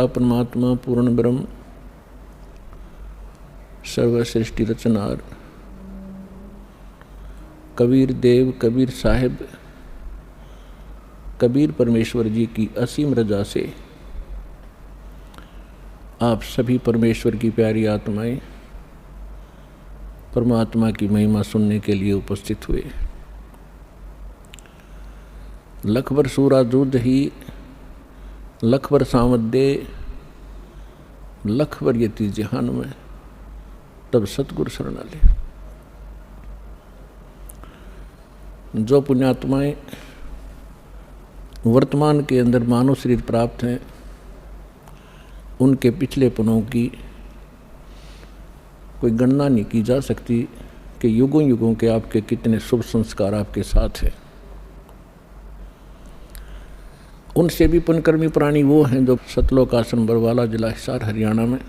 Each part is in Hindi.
परमात्मा पूर्ण ब्रह्म सर्व सृष्टि रचनार कबीर देव कबीर साहिब कबीर परमेश्वर जी की असीम रजा से आप सभी परमेश्वर की प्यारी आत्माएं परमात्मा की महिमा सुनने के लिए उपस्थित हुए। लख बर सूरा दूध ही लख बर सामदे लख बर यति जहान में तब सतगुरु शरणाले। जो पुण्यात्माएं वर्तमान के अंदर मानव शरीर प्राप्त हैं उनके पिछले पनों की कोई गणना नहीं की जा सकती कि युगों युगों के आपके कितने शुभ संस्कार आपके साथ हैं। उनसे भी पुण्यकर्मी प्राणी वो हैं जो सतलोक आश्रम बरवाला जिला हिसार हरियाणा में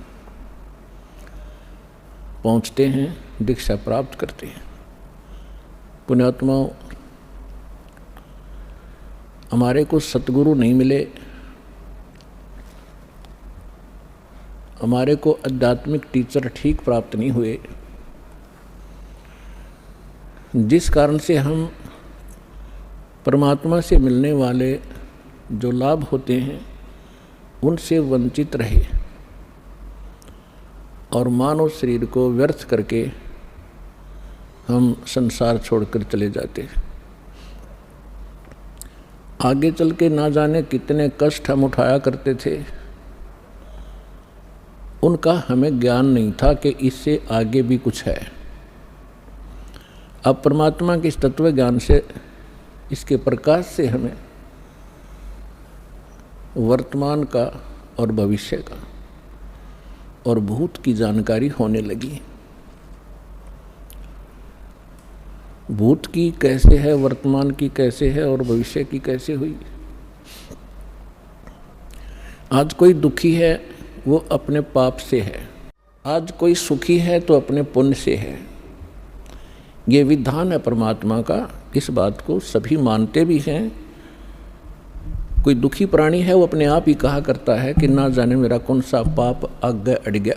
पहुंचते हैं, दीक्षा प्राप्त करते हैं। पुण्यात्माओं, हमारे को सतगुरु नहीं मिले, हमारे को आध्यात्मिक टीचर ठीक प्राप्त नहीं हुए, जिस कारण से हम परमात्मा से मिलने वाले जो लाभ होते हैं उनसे वंचित रहे और मानव शरीर को व्यर्थ करके हम संसार छोड़कर चले जाते हैं। आगे चल के ना जाने कितने कष्ट हम उठाया करते थे, उनका हमें ज्ञान नहीं था कि इससे आगे भी कुछ है। अब परमात्मा के इस तत्व ज्ञान से, इसके प्रकाश से हमें वर्तमान का और भविष्य का और भूत की जानकारी होने लगी। भूत की कैसे है, वर्तमान की कैसे है और भविष्य की कैसे हुई। आज कोई दुखी है वो अपने पाप से है, आज कोई सुखी है तो अपने पुण्य से है। ये विधान है परमात्मा का, इस बात को सभी मानते भी हैं। कोई दुखी प्राणी है वो अपने आप ही कहा करता है कि ना जाने मेरा कौन सा पाप आगे अड़ गया।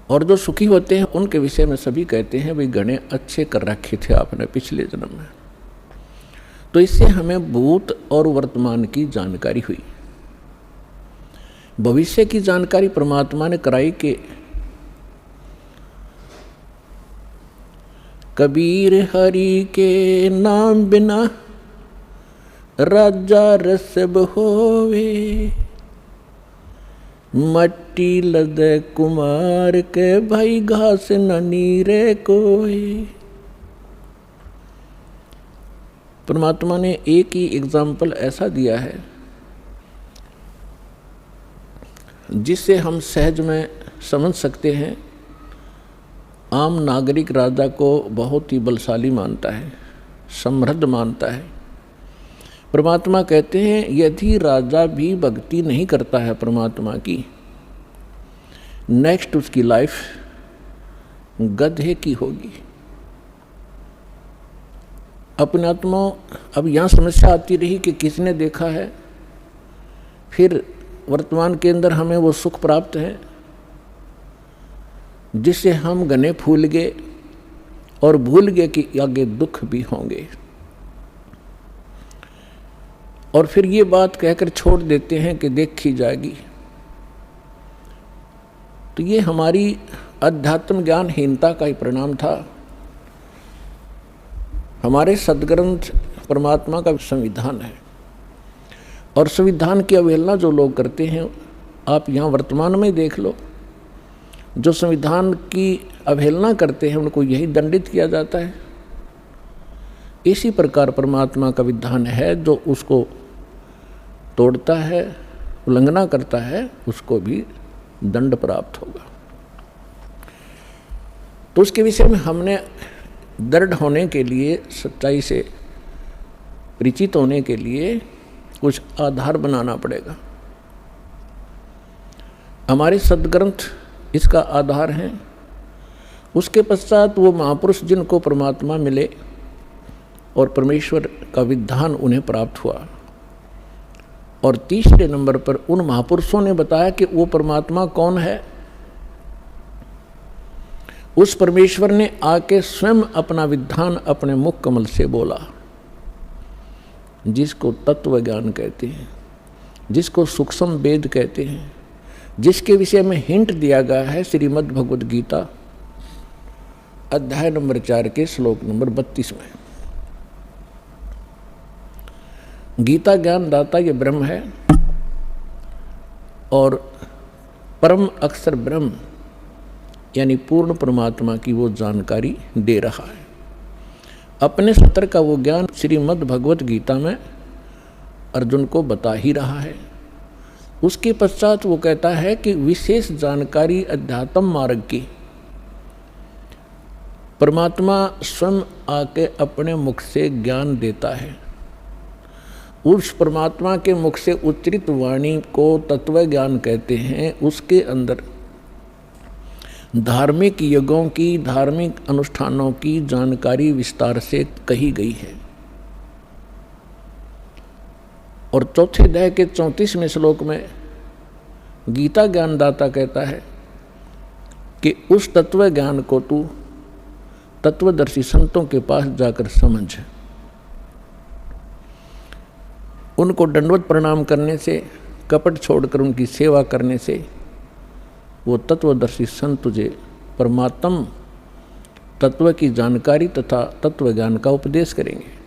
और जो सुखी होते हैं उनके विषय में सभी कहते हैं भाई गणे अच्छे कर रखे थे आपने पिछले जन्म में। तो इससे हमें भूत और वर्तमान की जानकारी हुई। भविष्य की जानकारी परमात्मा ने कराई कि कबीर हरि के नाम बिना राजा रसब होवे, मट्टी लदे कुमार के भाई घास न नीरे कोई। परमात्मा ने एक ही एग्जाम्पल ऐसा दिया है जिससे हम सहज में समझ सकते हैं। आम नागरिक राजा को बहुत ही बलशाली मानता है, समृद्ध मानता है। परमात्मा कहते हैं यदि राजा भी भक्ति नहीं करता है परमात्मा की, नेक्स्ट उसकी लाइफ गधे की होगी। अपने आत्मा अब यहाँ समस्या आती रही कि किसने देखा है, फिर वर्तमान के अंदर हमें वो सुख प्राप्त है जिससे हम गने फूल गए और भूल गए कि आगे दुख भी होंगे। और फिर ये बात कहकर छोड़ देते हैं कि देखी जाएगी। तो ये हमारी अध्यात्म ज्ञानहीनता का ही परिणाम था। हमारे सदग्रंथ परमात्मा का संविधान है और संविधान की अवहेलना जो लोग करते हैं, आप यहाँ वर्तमान में देख लो, जो संविधान की अवहेलना करते हैं उनको यही दंडित किया जाता है। इसी प्रकार परमात्मा का विधान है, जो उसको तोड़ता है, उल्लंघना करता है, उसको भी दंड प्राप्त होगा। तो उसके विषय में हमने दृढ़ होने के लिए, सच्चाई से परिचित होने के लिए कुछ आधार बनाना पड़ेगा। हमारे सदग्रंथ इसका आधार हैं। उसके पश्चात वो महापुरुष जिनको परमात्मा मिले और परमेश्वर का विधान उन्हें प्राप्त हुआ, और तीसरे नंबर पर उन महापुरुषों ने बताया कि वो परमात्मा कौन है। उस परमेश्वर ने आके स्वयं अपना विधान अपने मुख कमल से बोला, जिसको तत्व ज्ञान कहते हैं, जिसको सूक्ष्म वेद कहते हैं, जिसके विषय में हिंट दिया गया है श्रीमद् भगवद गीता अध्याय नंबर 4 के श्लोक नंबर 32 में। गीता ज्ञान दाता ये ब्रह्म है और परम अक्षर ब्रह्म यानी पूर्ण परमात्मा की वो जानकारी दे रहा है। अपने सत्र का वो ज्ञान श्रीमद् भगवत गीता में अर्जुन को बता ही रहा है। उसके पश्चात वो कहता है कि विशेष जानकारी अध्यात्म मार्ग की परमात्मा स्वयं आके अपने मुख से ज्ञान देता है। उस परमात्मा के मुख से उच्चरित वाणी को तत्व ज्ञान कहते हैं। उसके अंदर धार्मिक यज्ञों की, धार्मिक अनुष्ठानों की जानकारी विस्तार से कही गई है। और चौथे अध्याय के 34वें श्लोक में गीता ज्ञानदाता कहता है कि उस तत्व ज्ञान को तू तत्वदर्शी संतों के पास जाकर समझ। उनको दंडवत प्रणाम करने से, कपट छोड़कर उनकी सेवा करने से वो तत्वदर्शी संत तुझे परमात्म तत्व की जानकारी तथा तत्व ज्ञान का उपदेश करेंगे।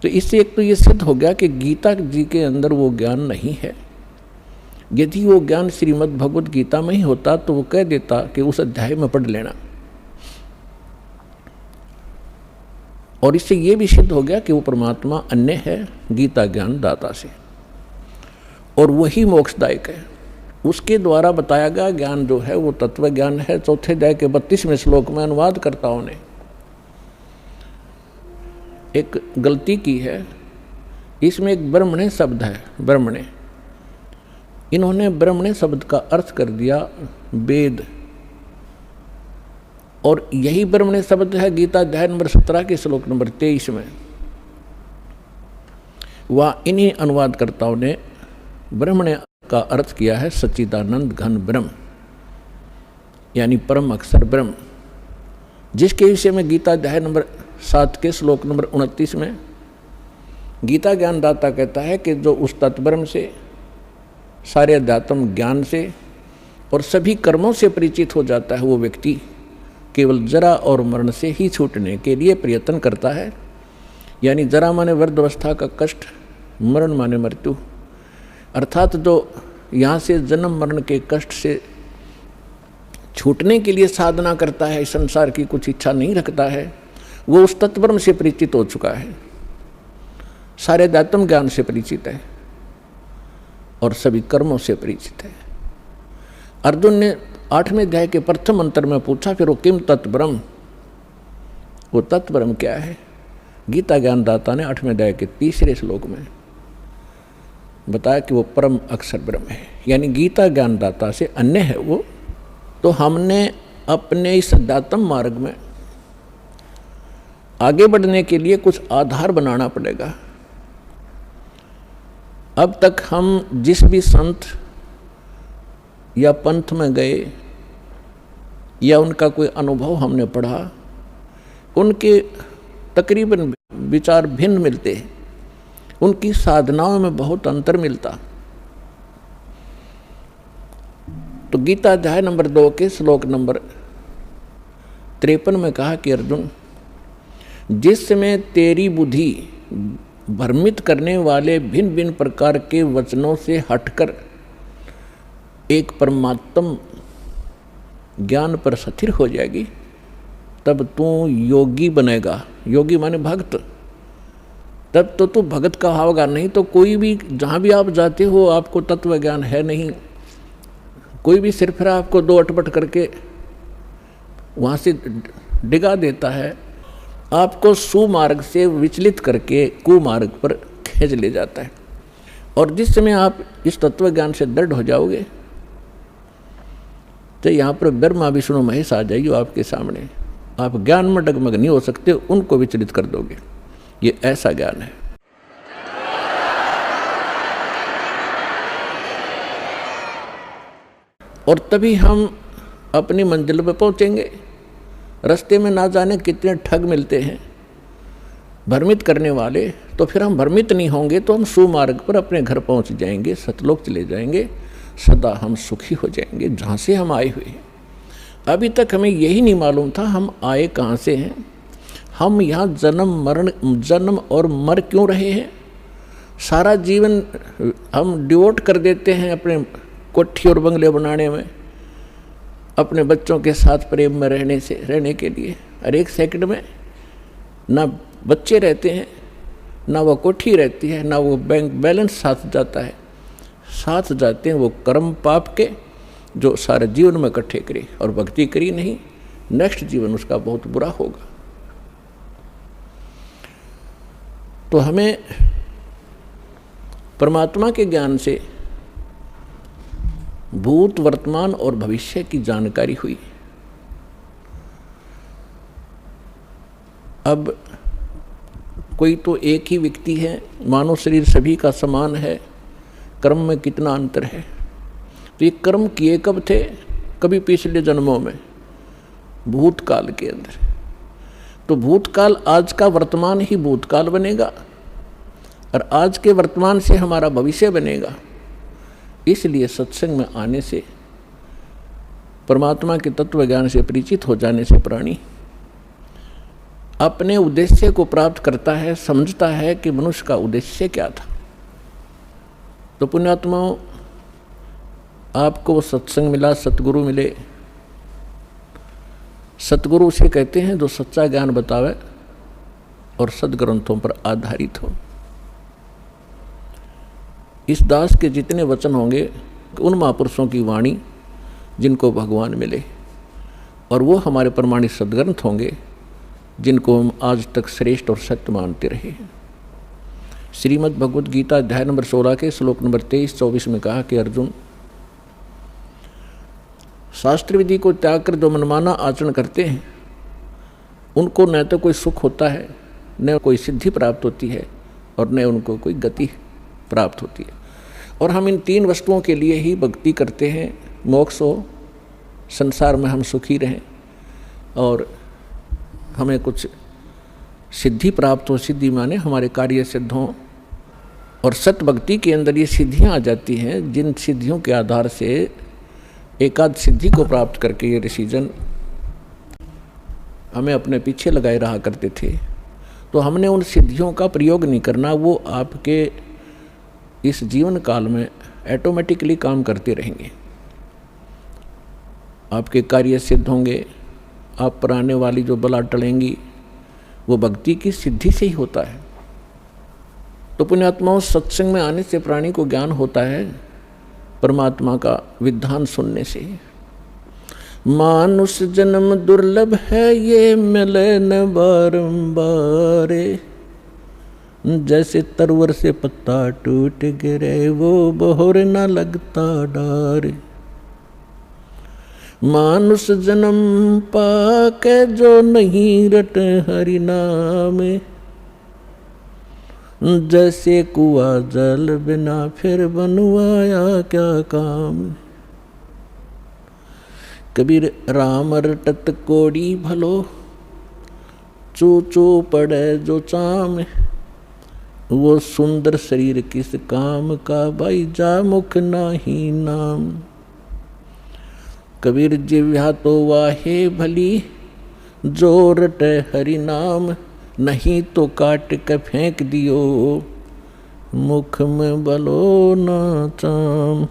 तो इससे एक तो ये सिद्ध हो गया कि गीता जी के अंदर वो ज्ञान नहीं है। यदि वो ज्ञान श्रीमद् भगवद गीता में ही होता तो वो कह देता कि उस अध्याय में पढ़ लेना। और इससे ये भी सिद्ध हो गया कि वो परमात्मा अन्य है गीता ज्ञान दाता से, और वही मोक्षदायक है। उसके द्वारा बताया गया ज्ञान जो है वो तत्व ज्ञान है। चौथे अध्याय के 32वें श्लोक में अनुवादकर्ताओं ने एक गलती की है। इसमें एक ब्रह्मणे शब्द है, ब्रह्मणे। इन्होंने ब्रह्मणे शब्द का अर्थ कर दिया वेद, और यही ब्रह्मणे शब्द है गीता अध्याय नंबर 17 के श्लोक नंबर 23 में। वह इन्हीं अनुवादकर्ताओं ने ब्रह्मणे का अर्थ किया है सच्चिदानंद घन ब्रह्म, यानी परम अक्षर ब्रह्म, जिसके विषय में गीता अध्याय नंबर 7 के श्लोक नंबर 29 में गीता ज्ञानदाता कहता है कि जो उस तत्ब्रह्म से, सारे अध्यात्म ज्ञान से और सभी कर्मों से परिचित हो जाता है, वो व्यक्ति केवल जरा और मरण से ही छूटने के लिए प्रयत्न करता है। यानी जरा माने वृद्धावस्था का कष्ट, मरण माने मृत्यु, अर्थात जो यहाँ से जन्म मरण के कष्ट से छूटने के लिए साधना करता है, संसार की कुछ इच्छा नहीं रखता है, वो उस तत्ब्रह्म से परिचित हो चुका है, सारे अध्यात्म ज्ञान से परिचित है और सभी कर्मों से परिचित है। अर्जुन ने 8वें अध्याय के प्रथम अंतर में पूछा, फिर वो किम तत्ब्रह्म, वो तत्ब्रह्म क्या है? गीता ज्ञानदाता ने 8वें अध्याय के 3रे श्लोक में बताया कि वो परम अक्षर ब्रह्म है, यानी गीता ज्ञानदाता से अन्य है वो। तो हमने अपने इस अध्यात्म मार्ग में आगे बढ़ने के लिए कुछ आधार बनाना पड़ेगा। अब तक हम जिस भी संत या पंथ में गए या उनका कोई अनुभव हमने पढ़ा, उनके तकरीबन विचार भिन्न मिलते हैं, उनकी साधनाओं में बहुत अंतर मिलता। तो गीता अध्याय नंबर 2 के श्लोक नंबर 53 में कहा कि अर्जुन, जिस समय तेरी बुद्धि भ्रमित करने वाले भिन्न भिन्न प्रकार के वचनों से हटकर एक परमात्म ज्ञान पर स्थिर हो जाएगी, तब तू योगी बनेगा। योगी माने भक्त। तब तो तू भगत का होगा, नहीं तो कोई भी जहाँ भी आप जाते हो आपको तत्व ज्ञान है नहीं। कोई भी सिर्फ आपको दो अटपट करके वहाँ से डिगा देता है, आपको सुमार्ग से विचलित करके कुमार्ग पर खींच ले जाता है। और जिस समय आप इस तत्व ज्ञान से दृढ़ हो जाओगे तो यहाँ पर ब्रह्मा विष्णु महेश आ जाइए आपके सामने, आप ज्ञान में डगमग नहीं हो सकते, उनको विचलित कर दोगे। ये ऐसा ज्ञान है। और तभी हम अपनी मंजिल पर पहुंचेंगे। रास्ते में ना जाने कितने ठग मिलते हैं भ्रमित करने वाले, तो फिर हम भ्रमित नहीं होंगे तो हम सुमार्ग पर अपने घर पहुंच जाएंगे, सतलोक चले जाएंगे, सदा हम सुखी हो जाएंगे जहाँ से हम आए हुए हैं। अभी तक हमें यही नहीं मालूम था हम आए कहाँ से हैं, हम यहाँ जन्म और मर क्यों रहे हैं। सारा जीवन हम डिवोट कर देते हैं अपने कोठी और बंगले बनाने में, अपने बच्चों के साथ प्रेम में रहने के लिए। हर एक सेकंड में ना बच्चे रहते हैं, ना वो कोठी रहती है, ना वो बैंक बैलेंस साथ जाता है। साथ जाते हैं वो कर्म पाप के जो सारे जीवन में इकट्ठे करी और भक्ति करी नहीं, नेक्स्ट जीवन उसका बहुत बुरा होगा। तो हमें परमात्मा के ज्ञान से भूत, वर्तमान और भविष्य की जानकारी हुई। अब कोई तो एक ही व्यक्ति है, मानव शरीर सभी का समान है, कर्म में कितना अंतर है। तो ये कर्म किए कब थे? कभी पिछले जन्मों में, भूतकाल के अंदर। तो भूतकाल आज का वर्तमान ही भूतकाल बनेगा और आज के वर्तमान से हमारा भविष्य बनेगा। इसलिए सत्संग में आने से, परमात्मा के तत्व ज्ञान से परिचित हो जाने से प्राणी अपने उद्देश्य को प्राप्त करता है, समझता है कि मनुष्य का उद्देश्य क्या था। तो पुण्यात्माओं, आपको सत्संग मिला, सतगुरु मिले। सतगुरु उसे कहते हैं जो सच्चा ज्ञान बतावे और सदग्रंथों पर आधारित हो। इस दास के जितने वचन होंगे उन महापुरुषों की वाणी जिनको भगवान मिले, और वो हमारे प्रमाणित सदग्रंथ होंगे जिनको हम आज तक श्रेष्ठ और सत्य मानते रहे। श्रीमद् भगवद गीता अध्याय नंबर 16 के श्लोक नंबर 23-24 में कहा कि अर्जुन, शास्त्र विधि को त्याग कर जो मनमाना आचरण करते हैं उनको न तो कोई सुख होता है, न कोई सिद्धि प्राप्त होती है, और न उनको कोई गति प्राप्त होती है। और हम इन तीन वस्तुओं के लिए ही भक्ति करते हैं, मोक्ष हो, संसार में हम सुखी रहें और हमें कुछ सिद्धि प्राप्त हो। सिद्धि माने हमारे कार्य सिद्ध हों, और सत भक्ति के अंदर ये सिद्धियाँ आ जाती हैं जिन सिद्धियों के आधार से एकाध सिद्धि को प्राप्त करके ये ऋषिजन हमें अपने पीछे लगाए रहा करते थे। तो हमने उन सिद्धियों का प्रयोग नहीं करना, वो आपके इस जीवन काल में ऑटोमेटिकली काम करते रहेंगे। आपके कार्य सिद्ध होंगे, आप पर आने वाली जो बला टलेंगी वो भक्ति की सिद्धि से ही होता है। तो पुण्यात्माओं, सत्संग में आने से प्राणी को ज्ञान होता है परमात्मा का विधान सुनने से। मानुष जन्म दुर्लभ है ये मिले न बारंबार, जैसे तरवर से पत्ता टूट गिरे वो बहोर न लगता डार। मानुष जन्म पाके जो नहीं रट हरि नाम, जैसे कुआ जल बिना फिर बनवाया क्या काम। कबीर राम रटत कोड़ी भलो, चू चू पड़े जो चाम, वो सुंदर शरीर किस काम का भाई जा मुख नाही नाम। कबीर जिव्या तो वाहे भली, जो रटे हरि नाम, नहीं तो काट के फेंक दियो, मुख में बलो न चाम।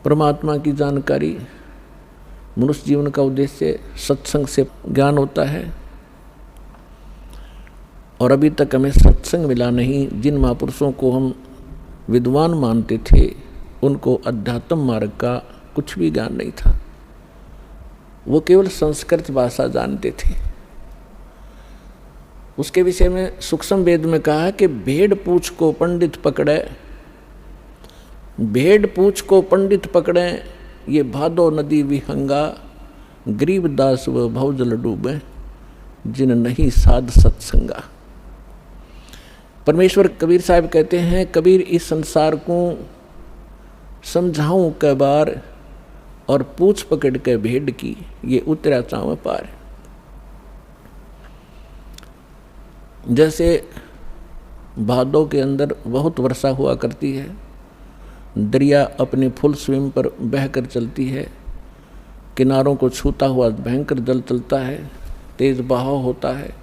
परमात्मा की जानकारी, मनुष्य जीवन का उद्देश्य सत्संग से ज्ञान होता है। और अभी तक हमें सत्संग मिला नहीं। जिन महापुरुषों को हम विद्वान मानते थे उनको अध्यात्म मार्ग का कुछ भी ज्ञान नहीं था, वो केवल संस्कृत भाषा जानते थे। उसके विषय में सूक्ष्म वेद में कहा कि भेड़ पूछ को पंडित पकड़े, भेड़ पूछ को पंडित पकड़े, ये भादो नदी विहंगा, गरीब दास व भवजल डूबे, जिन नहीं साध सत्संगा। परमेश्वर कबीर साहब कहते हैं, कबीर इस संसार को समझाऊं कै बार, और पूछ पकड़ के भेड़ की, ये उतरा चाव पार। जैसे भादों के अंदर बहुत वर्षा हुआ करती है, दरिया अपने फुल स्विम पर बहकर चलती है, किनारों को छूता हुआ भयंकर जल चलता है, तेज बहाव होता है।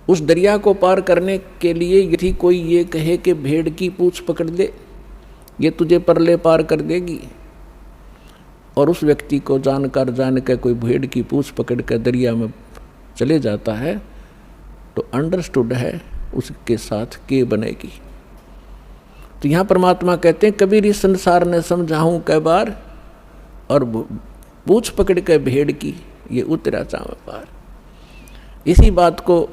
उस दरिया को पार करने के लिए यदि कोई ये कहे कि भेड़ की पूंछ पकड़ ले, ये तुझे परले पार कर देगी, और उस व्यक्ति को जान के कोई भेड़ की पूंछ पकड़ कर दरिया में चले जाता है, तो अंडरस्टूड है उसके साथ के बनेगी। तो यहाँ परमात्मा कहते हैं, कबीर इस संसार ने समझाऊं कै बार, और पूंछ पकड़ के भेड़ की, ये उतरा चाव पार। इसी बात को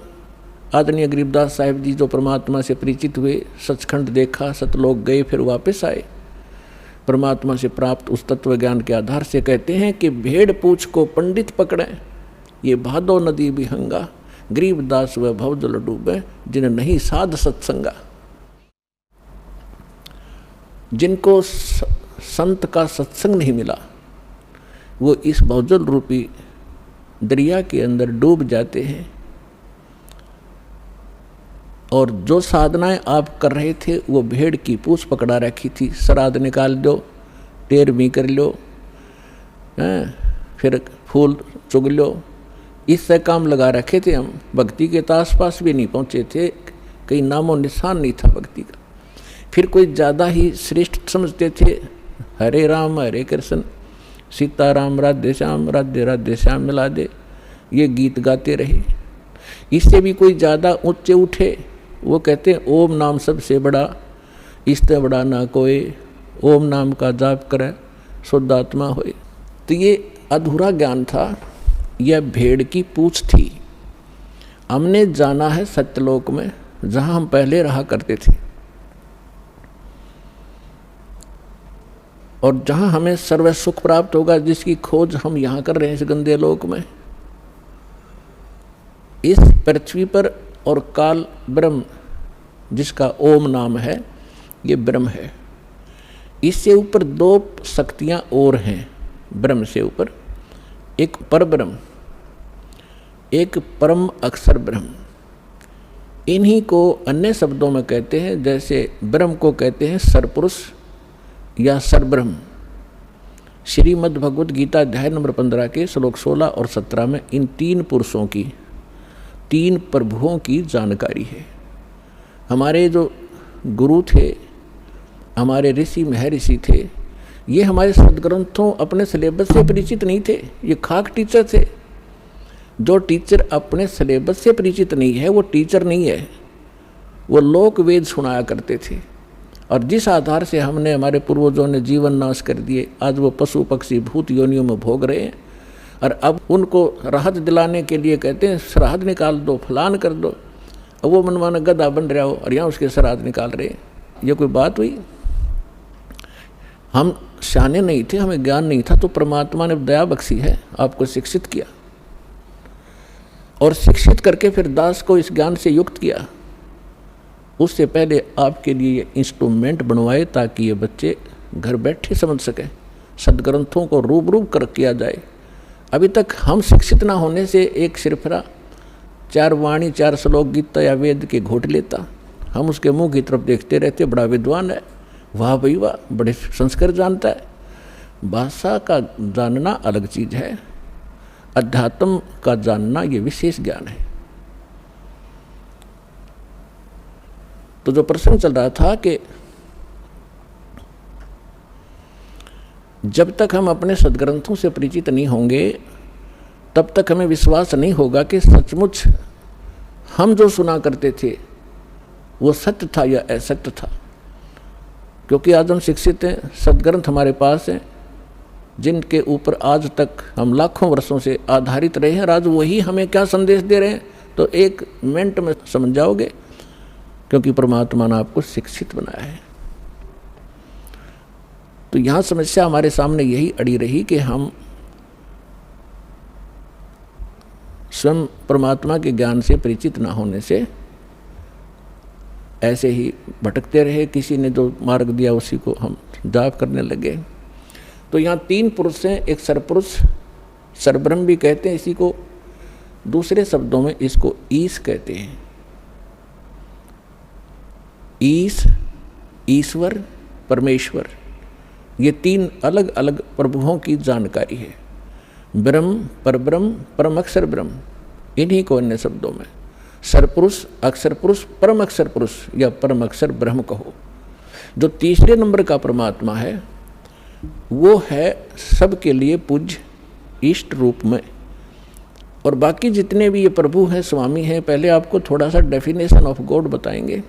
आदरणीय गरीबदास साहिब जी जो परमात्मा से परिचित हुए, सचखंड देखा, सतलोक गए, फिर वापस आए, परमात्मा से प्राप्त उस तत्व ज्ञान के आधार से कहते हैं कि भेड़ पूंछ को पंडित पकड़े, ये भादो नदी विहंगा, गरीबदास व भवजल डूबे, जिन्हें नहीं साध सत्संगा। जिनको संत का सत्संग नहीं मिला, वो इस भवजल रूपी दरिया के अंदर डूब जाते हैं। और जो साधनाएं आप कर रहे थे, वो भेड़ की पूंछ पकड़ा रखी थी, श्राद्ध निकाल दो, 13वीं कर लो, फिर फूल चुग लो, इससे काम लगा रखे थे हम। भक्ति के आसपास भी नहीं पहुँचे थे, कहीं नामो निशान नहीं था भक्ति का। फिर कोई ज़्यादा ही श्रेष्ठ समझते थे, हरे राम हरे कृष्ण, सीताराम राधे श्याम, राधे राधे श्याम मिला दे, ये गीत गाते रहे। इससे भी कोई ज़्यादा ऊंचे उठे, वो कहते हैं ओम नाम सबसे बड़ा, इससे बड़ा ना कोई, ओम नाम का जाप करे शुद्ध आत्मा होए। तो ये अधूरा ज्ञान था, यह भेड़ की पूंछ थी। हमने जाना है सत्यलोक में, जहाँ हम पहले रहा करते थे, और जहाँ हमें सर्व सुख प्राप्त होगा, जिसकी खोज हम यहाँ कर रहे हैं इस गंदे लोक में। इस पृथ्वी पर और काल ब्रह्म, जिसका ओम नाम है, ये ब्रह्म है। इससे ऊपर 2 शक्तियाँ और हैं ब्रह्म से ऊपर, एक पर ब्रह्म, एक परम अक्षर ब्रह्म। इन्हीं को अन्य शब्दों में कहते हैं, जैसे ब्रह्म को कहते हैं सरपुरुष या सरब्रह्म। श्रीमद् भगवद गीता अध्याय नंबर 15 के श्लोक 16 और 17 में इन 3 पुरुषों की, 3 प्रभुओं की जानकारी है। हमारे जो गुरु थे, हमारे ऋषि महर्षि थे, ये हमारे सदग्रंथों अपने सिलेबस से परिचित नहीं थे, ये खाक टीचर थे। जो टीचर अपने सिलेबस से परिचित नहीं है, वो टीचर नहीं है, वो लोक वेद सुनाया करते थे। और जिस आधार से हमने, हमारे पूर्वजों ने जीवन नाश कर दिए, आज वो पशु पक्षी भूत योनियों में भोग रहे हैं। और अब उनको राहत दिलाने के लिए कहते हैं श्राद्ध निकाल दो, फलान कर दो। अब वो मनमाना गधा बन रहा हो और यहाँ उसके श्राद्ध निकाल रहे हैं। ये कोई बात हुई? हम शाने नहीं थे, हमें ज्ञान नहीं था, तो परमात्मा ने दया बख्शी है, आपको शिक्षित किया, और शिक्षित करके फिर दास को इस ज्ञान से युक्त किया। उससे पहले आपके लिए ये इंस्ट्रूमेंट बनवाए, ताकि ये बच्चे घर बैठे समझ सकें, सदग्रंथों को रूबरू कर किया जाए। अभी तक हम शिक्षित ना होने से एक सिरफरा 4 वाणी 4 श्लोक गीता या वेद के घोट लेता, हम उसके मुंह की तरफ देखते रहते, बड़ा विद्वान है, वाह भाई वाह, बड़े संस्कार जानता है। भाषा का जानना अलग चीज़ है, अध्यात्म का जानना ये विशेष ज्ञान है। तो जो प्रसंग चल रहा था कि जब तक हम अपने सदग्रंथों से परिचित नहीं होंगे, तब तक हमें विश्वास नहीं होगा कि सचमुच हम जो सुना करते थे वो सत्य था या असत्य था। क्योंकि आज हम शिक्षित हैं, सदग्रंथ हमारे पास हैं, जिनके ऊपर आज तक हम लाखों वर्षों से आधारित रहे हैं। आज वही हमें क्या संदेश दे रहे हैं, तो 1 मिनट में समझ जाओगे, क्योंकि परमात्मा ने आपको शिक्षित बनाया है। तो यहाँ समस्या हमारे सामने यही अड़ी रही कि हम स्वयं परमात्मा के ज्ञान से परिचित ना होने से ऐसे ही भटकते रहे, किसी ने जो मार्ग दिया उसी को हम जाप करने लगे। तो यहाँ 3 पुरुष हैं, एक सरपुरुष, सरब्रह्म भी कहते हैं इसी को, दूसरे शब्दों में इसको ईश कहते हैं। ईश, ईश्वर, परमेश्वर, ये 3 अलग अलग प्रभुओं की जानकारी है। ब्रह्म, परब्रह्म, परम अक्षर ब्रह्म, इन्हीं को अन्य शब्दों में सरपुरुष, अक्षर पुरुष, परम अक्षर पुरुष या परम अक्षर ब्रह्म कहो। जो तीसरे नंबर का परमात्मा है वो है सबके लिए पूज्य इष्ट रूप में। और बाकी जितने भी ये प्रभु हैं, स्वामी हैं, पहले आपको थोड़ा सा डेफिनेशन ऑफ गॉड बताएंगे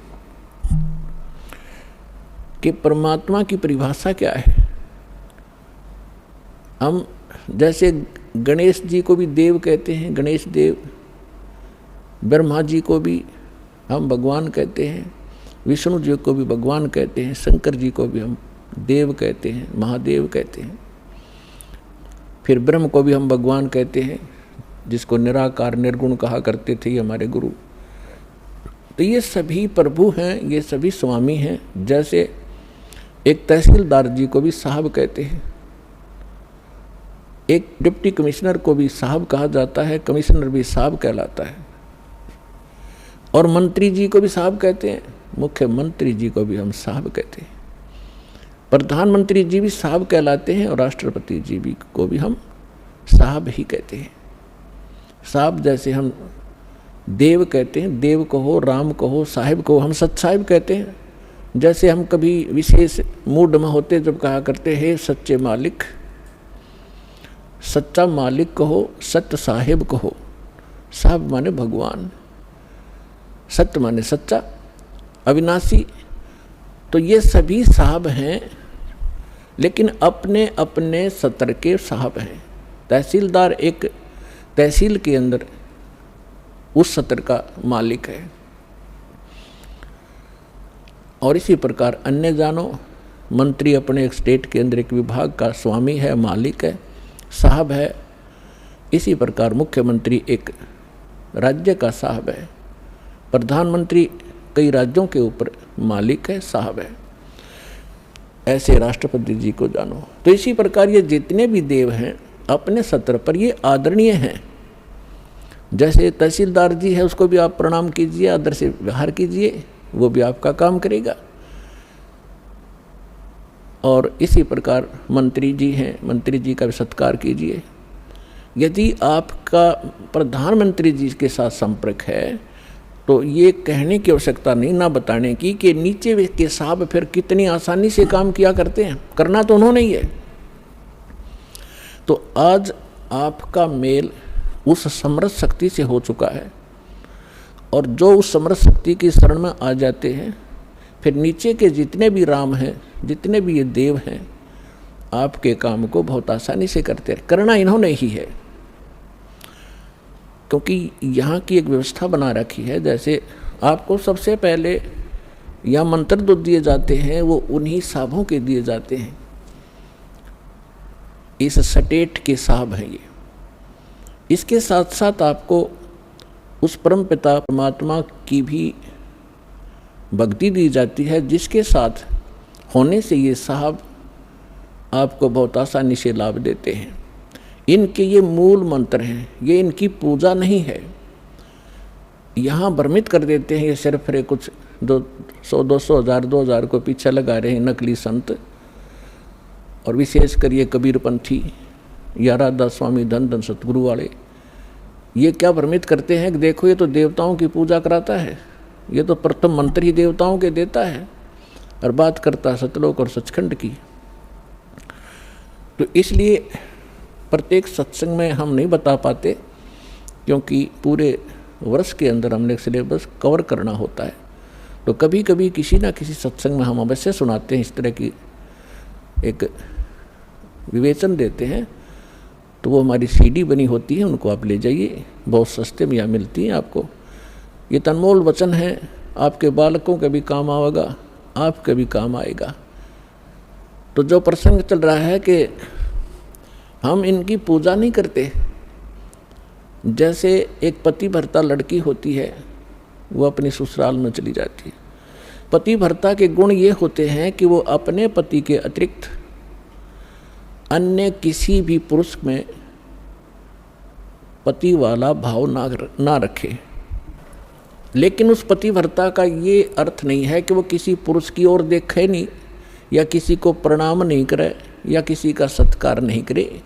कि परमात्मा की परिभाषा क्या है। हम जैसे गणेश जी को भी देव कहते हैं, गणेश देव, ब्रह्मा जी को भी हम भगवान कहते हैं, विष्णु जी को भी भगवान कहते हैं, शंकर जी को भी हम देव कहते हैं, महादेव कहते हैं। फिर ब्रह्म को भी हम भगवान कहते हैं, जिसको निराकार निर्गुण कहा करते थे हमारे गुरु। तो ये सभी प्रभु हैं, ये सभी स्वामी हैं। जैसे एक तहसीलदार जी को भी साहब कहते हैं, एक डिप्टी कमिश्नर को भी साहब कहा जाता है, कमिश्नर भी साहब कहलाता है। और मंत्री जी को भी साहब कहते हैं, मुख्यमंत्री जी को भी हम साहब कहते हैं, प्रधानमंत्री जी भी साहब कहलाते हैं, और राष्ट्रपति जी भी को भी हम साहब ही कहते हैं। साहब जैसे हम देव कहते हैं, देव कहो, राम कहो, साहिब कहो, हम सच साहिब कहते हैं। जैसे हम कभी विशेष मूड में होते जब कहा करते हैं सच्चे मालिक, सच्चा मालिक कहो, सत्य साहिब कहो। साहब माने भगवान, सत्य माने सच्चा, अविनाशी। तो ये सभी साहब हैं, लेकिन अपने अपने सत्र के साहब हैं। तहसीलदार एक तहसील के अंदर उस सत्र का मालिक है। और इसी प्रकार अन्य जानो, मंत्री अपने एक स्टेट के अंदर एक विभाग का स्वामी है, मालिक है, साहब है। इसी प्रकार मुख्यमंत्री एक राज्य का साहब है, प्रधानमंत्री कई राज्यों के ऊपर मालिक है, साहब है। ऐसे राष्ट्रपति जी को जानो। तो इसी प्रकार ये जितने भी देव हैं अपने सत्र पर ये आदरणीय हैं। जैसे तहसीलदार जी है, उसको भी आप प्रणाम कीजिए, आदर से व्यवहार कीजिए, वो भी आपका काम करेगा। और इसी प्रकार मंत्री जी हैं, मंत्री जी का भी सत्कार कीजिए। यदि आपका प्रधानमंत्री जी के साथ संपर्क है तो ये कहने की आवश्यकता नहीं, ना बताने की, कि नीचे के साहब फिर कितनी आसानी से काम किया करते हैं, करना तो उन्होंने ही है। तो आज आपका मेल उस समर्थ शक्ति से हो चुका है, और जो उस समर्थ शक्ति की शरण में आ जाते हैं, फिर नीचे के जितने भी राम हैं, जितने भी ये देव हैं, आपके काम को बहुत आसानी से करते हैं। करना इन्होंने ही है, क्योंकि यहाँ की एक व्यवस्था बना रखी है। जैसे आपको सबसे पहले यहाँ मंत्र जो दिए जाते हैं वो उन्हीं साहबों के दिए जाते हैं। इस स्टेट के साहब हैं ये। इसके साथ साथ आपको उस परम पिता परमात्मा की भी भक्ति दी जाती है, जिसके साथ होने से ये साहब आपको बहुत आसानी से लाभ देते हैं। इनके ये मूल मंत्र हैं, ये इनकी पूजा नहीं है। यहाँ भ्रमित कर देते हैं ये सिर्फ कुछ 200, 200, 1000, 2000 को पीछे लगा रहे हैं नकली संत, और विशेषकर ये कबीरपंथी या राधा स्वामी धन धन सतगुरु वाले। ये क्या भ्रमित करते हैं कि देखो ये तो देवताओं की पूजा कराता है, ये तो प्रथम मंत्र ही देवताओं के देता है, और बात करता है सतलोक और सचखंड की। तो इसलिए प्रत्येक सत्संग में हम नहीं बता पाते, क्योंकि पूरे वर्ष के अंदर हमने एक सिलेबस कवर करना होता है। तो कभी कभी किसी ना किसी सत्संग में हम अवश्य सुनाते हैं, इस तरह की एक विवेचन देते हैं। तो वो हमारी सीडी बनी होती है, उनको आप ले जाइए, बहुत सस्ते में यहाँ मिलती हैं आपको। ये तनमोल वचन है, आपके बालकों के भी काम आएगा, आपके भी काम आएगा। तो जो प्रसंग चल रहा है कि हम इनकी पूजा नहीं करते, जैसे एक पति भर्ता लड़की होती है, वो अपनी ससुराल में चली जाती है। पति भर्ता के गुण ये होते हैं कि वो अपने पति के अतिरिक्त अन्य किसी भी पुरुष में पति वाला भाव ना रखे। लेकिन उस पतिव्रता का ये अर्थ नहीं है कि वो किसी पुरुष की ओर देखे नहीं, या किसी को प्रणाम नहीं करे, या किसी का सत्कार नहीं करे।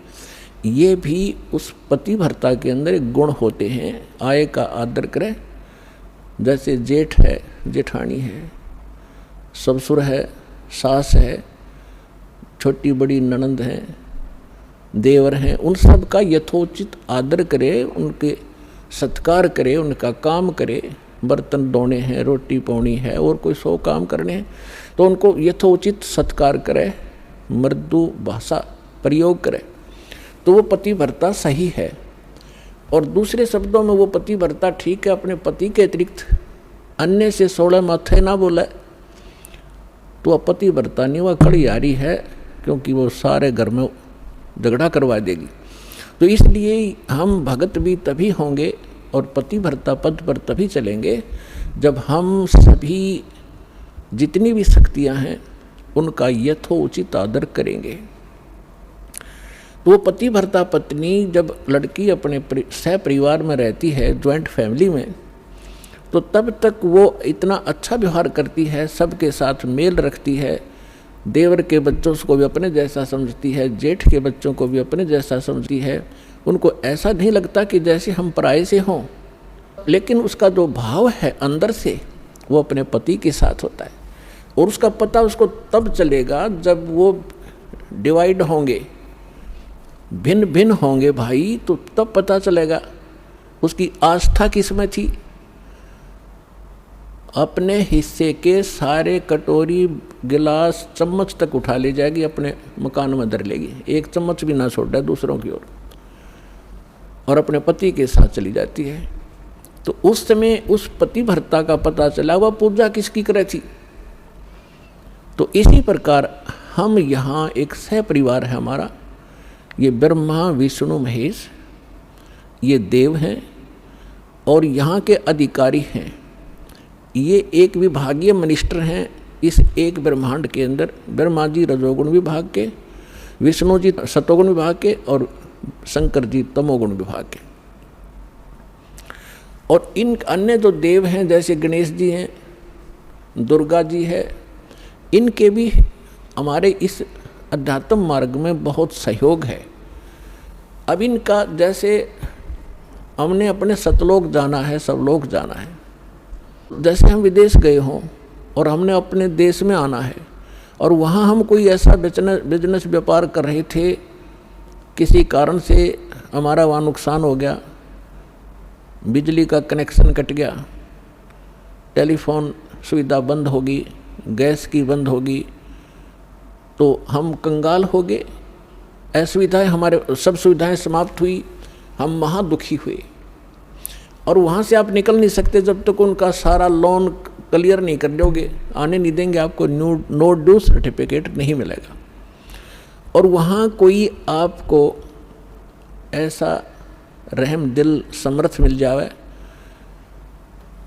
ये भी उस पतिव्रता के अंदर गुण होते हैं। आय का आदर करे, जैसे जेठ है, जेठानी है, ससुर है, सास है, छोटी बड़ी ननंद है, देवर हैं, उन सब का यथोचित आदर करे, उनके सत्कार करे, उनका काम करे। बर्तन धोने हैं, रोटी पौनी है और कोई 100 काम करने हैं तो उनको यथोचित सत्कार करे, मृदु भाषा प्रयोग करे, तो वो पतिव्रता सही है। और दूसरे शब्दों में वो पतिव्रता ठीक है, अपने पति के अतिरिक्त अन्य से 16 माथे ना बोले तो वह पतिव्रता नहीं, वह कड़ियारी है, क्योंकि वो सारे घर में झगड़ा करवा देगी। तो इसलिए हम भगत भी तभी होंगे और पतिव्रता पद पर तभी चलेंगे जब हम सभी जितनी भी शक्तियां हैं उनका यथोचित आदर करेंगे। तो वो पतिव्रता पत्नी जब लड़की अपने सह परिवार में रहती है, ज्वाइंट फैमिली में, तो तब तक वो इतना अच्छा व्यवहार करती है, सबके साथ मेल रखती है, देवर के बच्चों को भी अपने जैसा समझती है, जेठ के बच्चों को भी अपने जैसा समझती है। उनको ऐसा नहीं लगता कि जैसे हम पराये से हों, लेकिन उसका जो भाव है अंदर से वो अपने पति के साथ होता है। और उसका पता उसको तब चलेगा जब वो डिवाइड होंगे, भिन्न भिन्न होंगे भाई, तो तब पता चलेगा उसकी आस्था किसमें थी। अपने हिस्से के सारे कटोरी गिलास चम्मच तक उठा ले जाएगी, अपने मकान में धर लेगी, एक चम्मच भी ना छोड़ दे दूसरों की ओर, और अपने पति के साथ चली जाती है। तो उस समय उस पतिव्रता का पता चला वह पूजा किसकी करे थी। तो इसी प्रकार हम यहाँ एक सह परिवार है हमारा, ये ब्रह्मा विष्णु महेश ये देव हैं और यहाँ के अधिकारी हैं। ये एक विभागीय मिनिस्टर हैं इस एक ब्रह्मांड के अंदर। ब्रह्मा जी रजोगुण विभाग के, विष्णु जी सतोगुण विभाग के और शंकर जी तमोगुण विभाग के। और इन अन्य जो देव हैं जैसे गणेश जी हैं, दुर्गा जी है, इनके भी हमारे इस अध्यात्म मार्ग में बहुत सहयोग है। अब इनका जैसे हमने अपने सतलोक जाना है, सब लोग जाना है, जैसे हम विदेश गए हों और हमने अपने देश में आना है और वहाँ हम कोई ऐसा बिजनेस व्यापार कर रहे थे, किसी कारण से हमारा वहाँ नुकसान हो गया, बिजली का कनेक्शन कट गया, टेलीफोन सुविधा बंद होगी, गैस की बंद होगी, तो हम कंगाल हो गए। असुविधाएं, हमारे सब सुविधाएं समाप्त हुई, हम महा दुखी हुए। और वहाँ से आप निकल नहीं सकते जब तक उनका सारा लोन क्लियर नहीं कर लोगे, आने नहीं देंगे, आपको नो ड्यू सर्टिफिकेट नहीं मिलेगा। और वहाँ कोई आपको ऐसा रहम दिल समर्थ मिल जावे,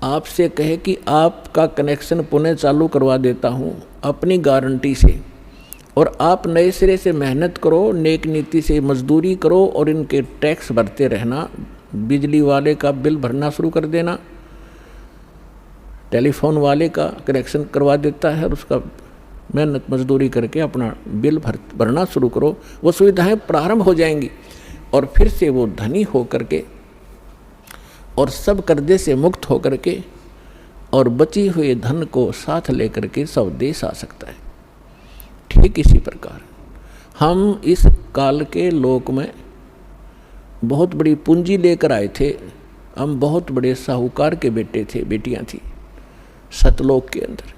आपसे कहे कि आपका कनेक्शन पुनः चालू करवा देता हूँ अपनी गारंटी से, और आप नए सिरे से मेहनत करो, नेक नीति से मजदूरी करो और इनके टैक्स भरते रहना, बिजली वाले का बिल भरना शुरू कर देना, टेलीफोन वाले का कनेक्शन करवा देता है और उसका मेहनत मजदूरी करके अपना बिल भरना शुरू करो, वो सुविधाएं प्रारंभ हो जाएंगी। और फिर से वो धनी हो करके और सब कर्जे से मुक्त हो करके और बची हुए धन को साथ लेकर के स्वदेश आ सकता है। ठीक इसी प्रकार हम इस काल के लोक में बहुत बड़ी पूंजी लेकर आए थे। हम बहुत बड़े साहूकार के बेटे थे, बेटियां थी सतलोक के अंदर।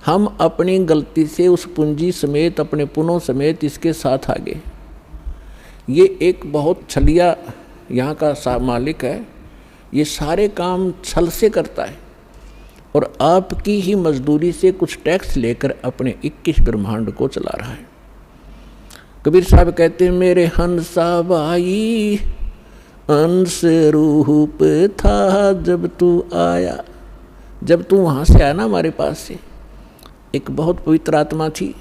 हम अपनी गलती से उस पूंजी समेत, अपने पुनों समेत इसके साथ आ गए। ये एक बहुत छलिया यहाँ का मालिक है, ये सारे काम छल से करता है और आपकी ही मजदूरी से कुछ टैक्स लेकर अपने 21 ब्रह्मांड को चला रहा है। कबीर साहब कहते हैं, मेरे हंसा भाई अंश रूप था जब तू आया। जब तू वहाँ से आया ना हमारे पास से, एक बहुत पवित्र आत्मा थी,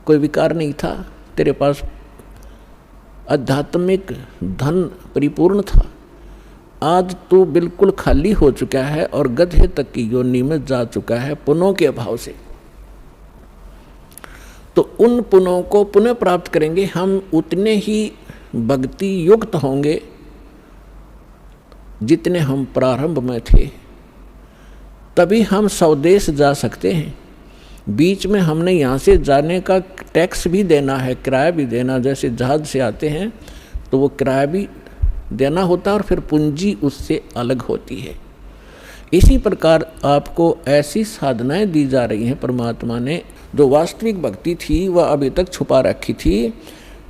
कोई विकार नहीं था, तेरे पास आध्यात्मिक धन परिपूर्ण था, आज तो बिल्कुल खाली हो चुका है और गधे तक की योनि में जा चुका है पुनों के अभाव से। तो उन पुनों को पुनः प्राप्त करेंगे हम, उतने ही भक्ति युक्त होंगे जितने हम प्रारंभ में थे। तभी हम स्वदेश जा सकते हैं। बीच में हमने यहाँ से जाने का टैक्स भी देना है, किराया भी देना। जैसे जहाज से आते हैं तो वो किराया भी देना होता है और फिर पूंजी उससे अलग होती है। इसी प्रकार आपको ऐसी साधनाएं दी जा रही हैं परमात्मा ने, जो वास्तविक भक्ति थी वह अभी तक छुपा रखी थी,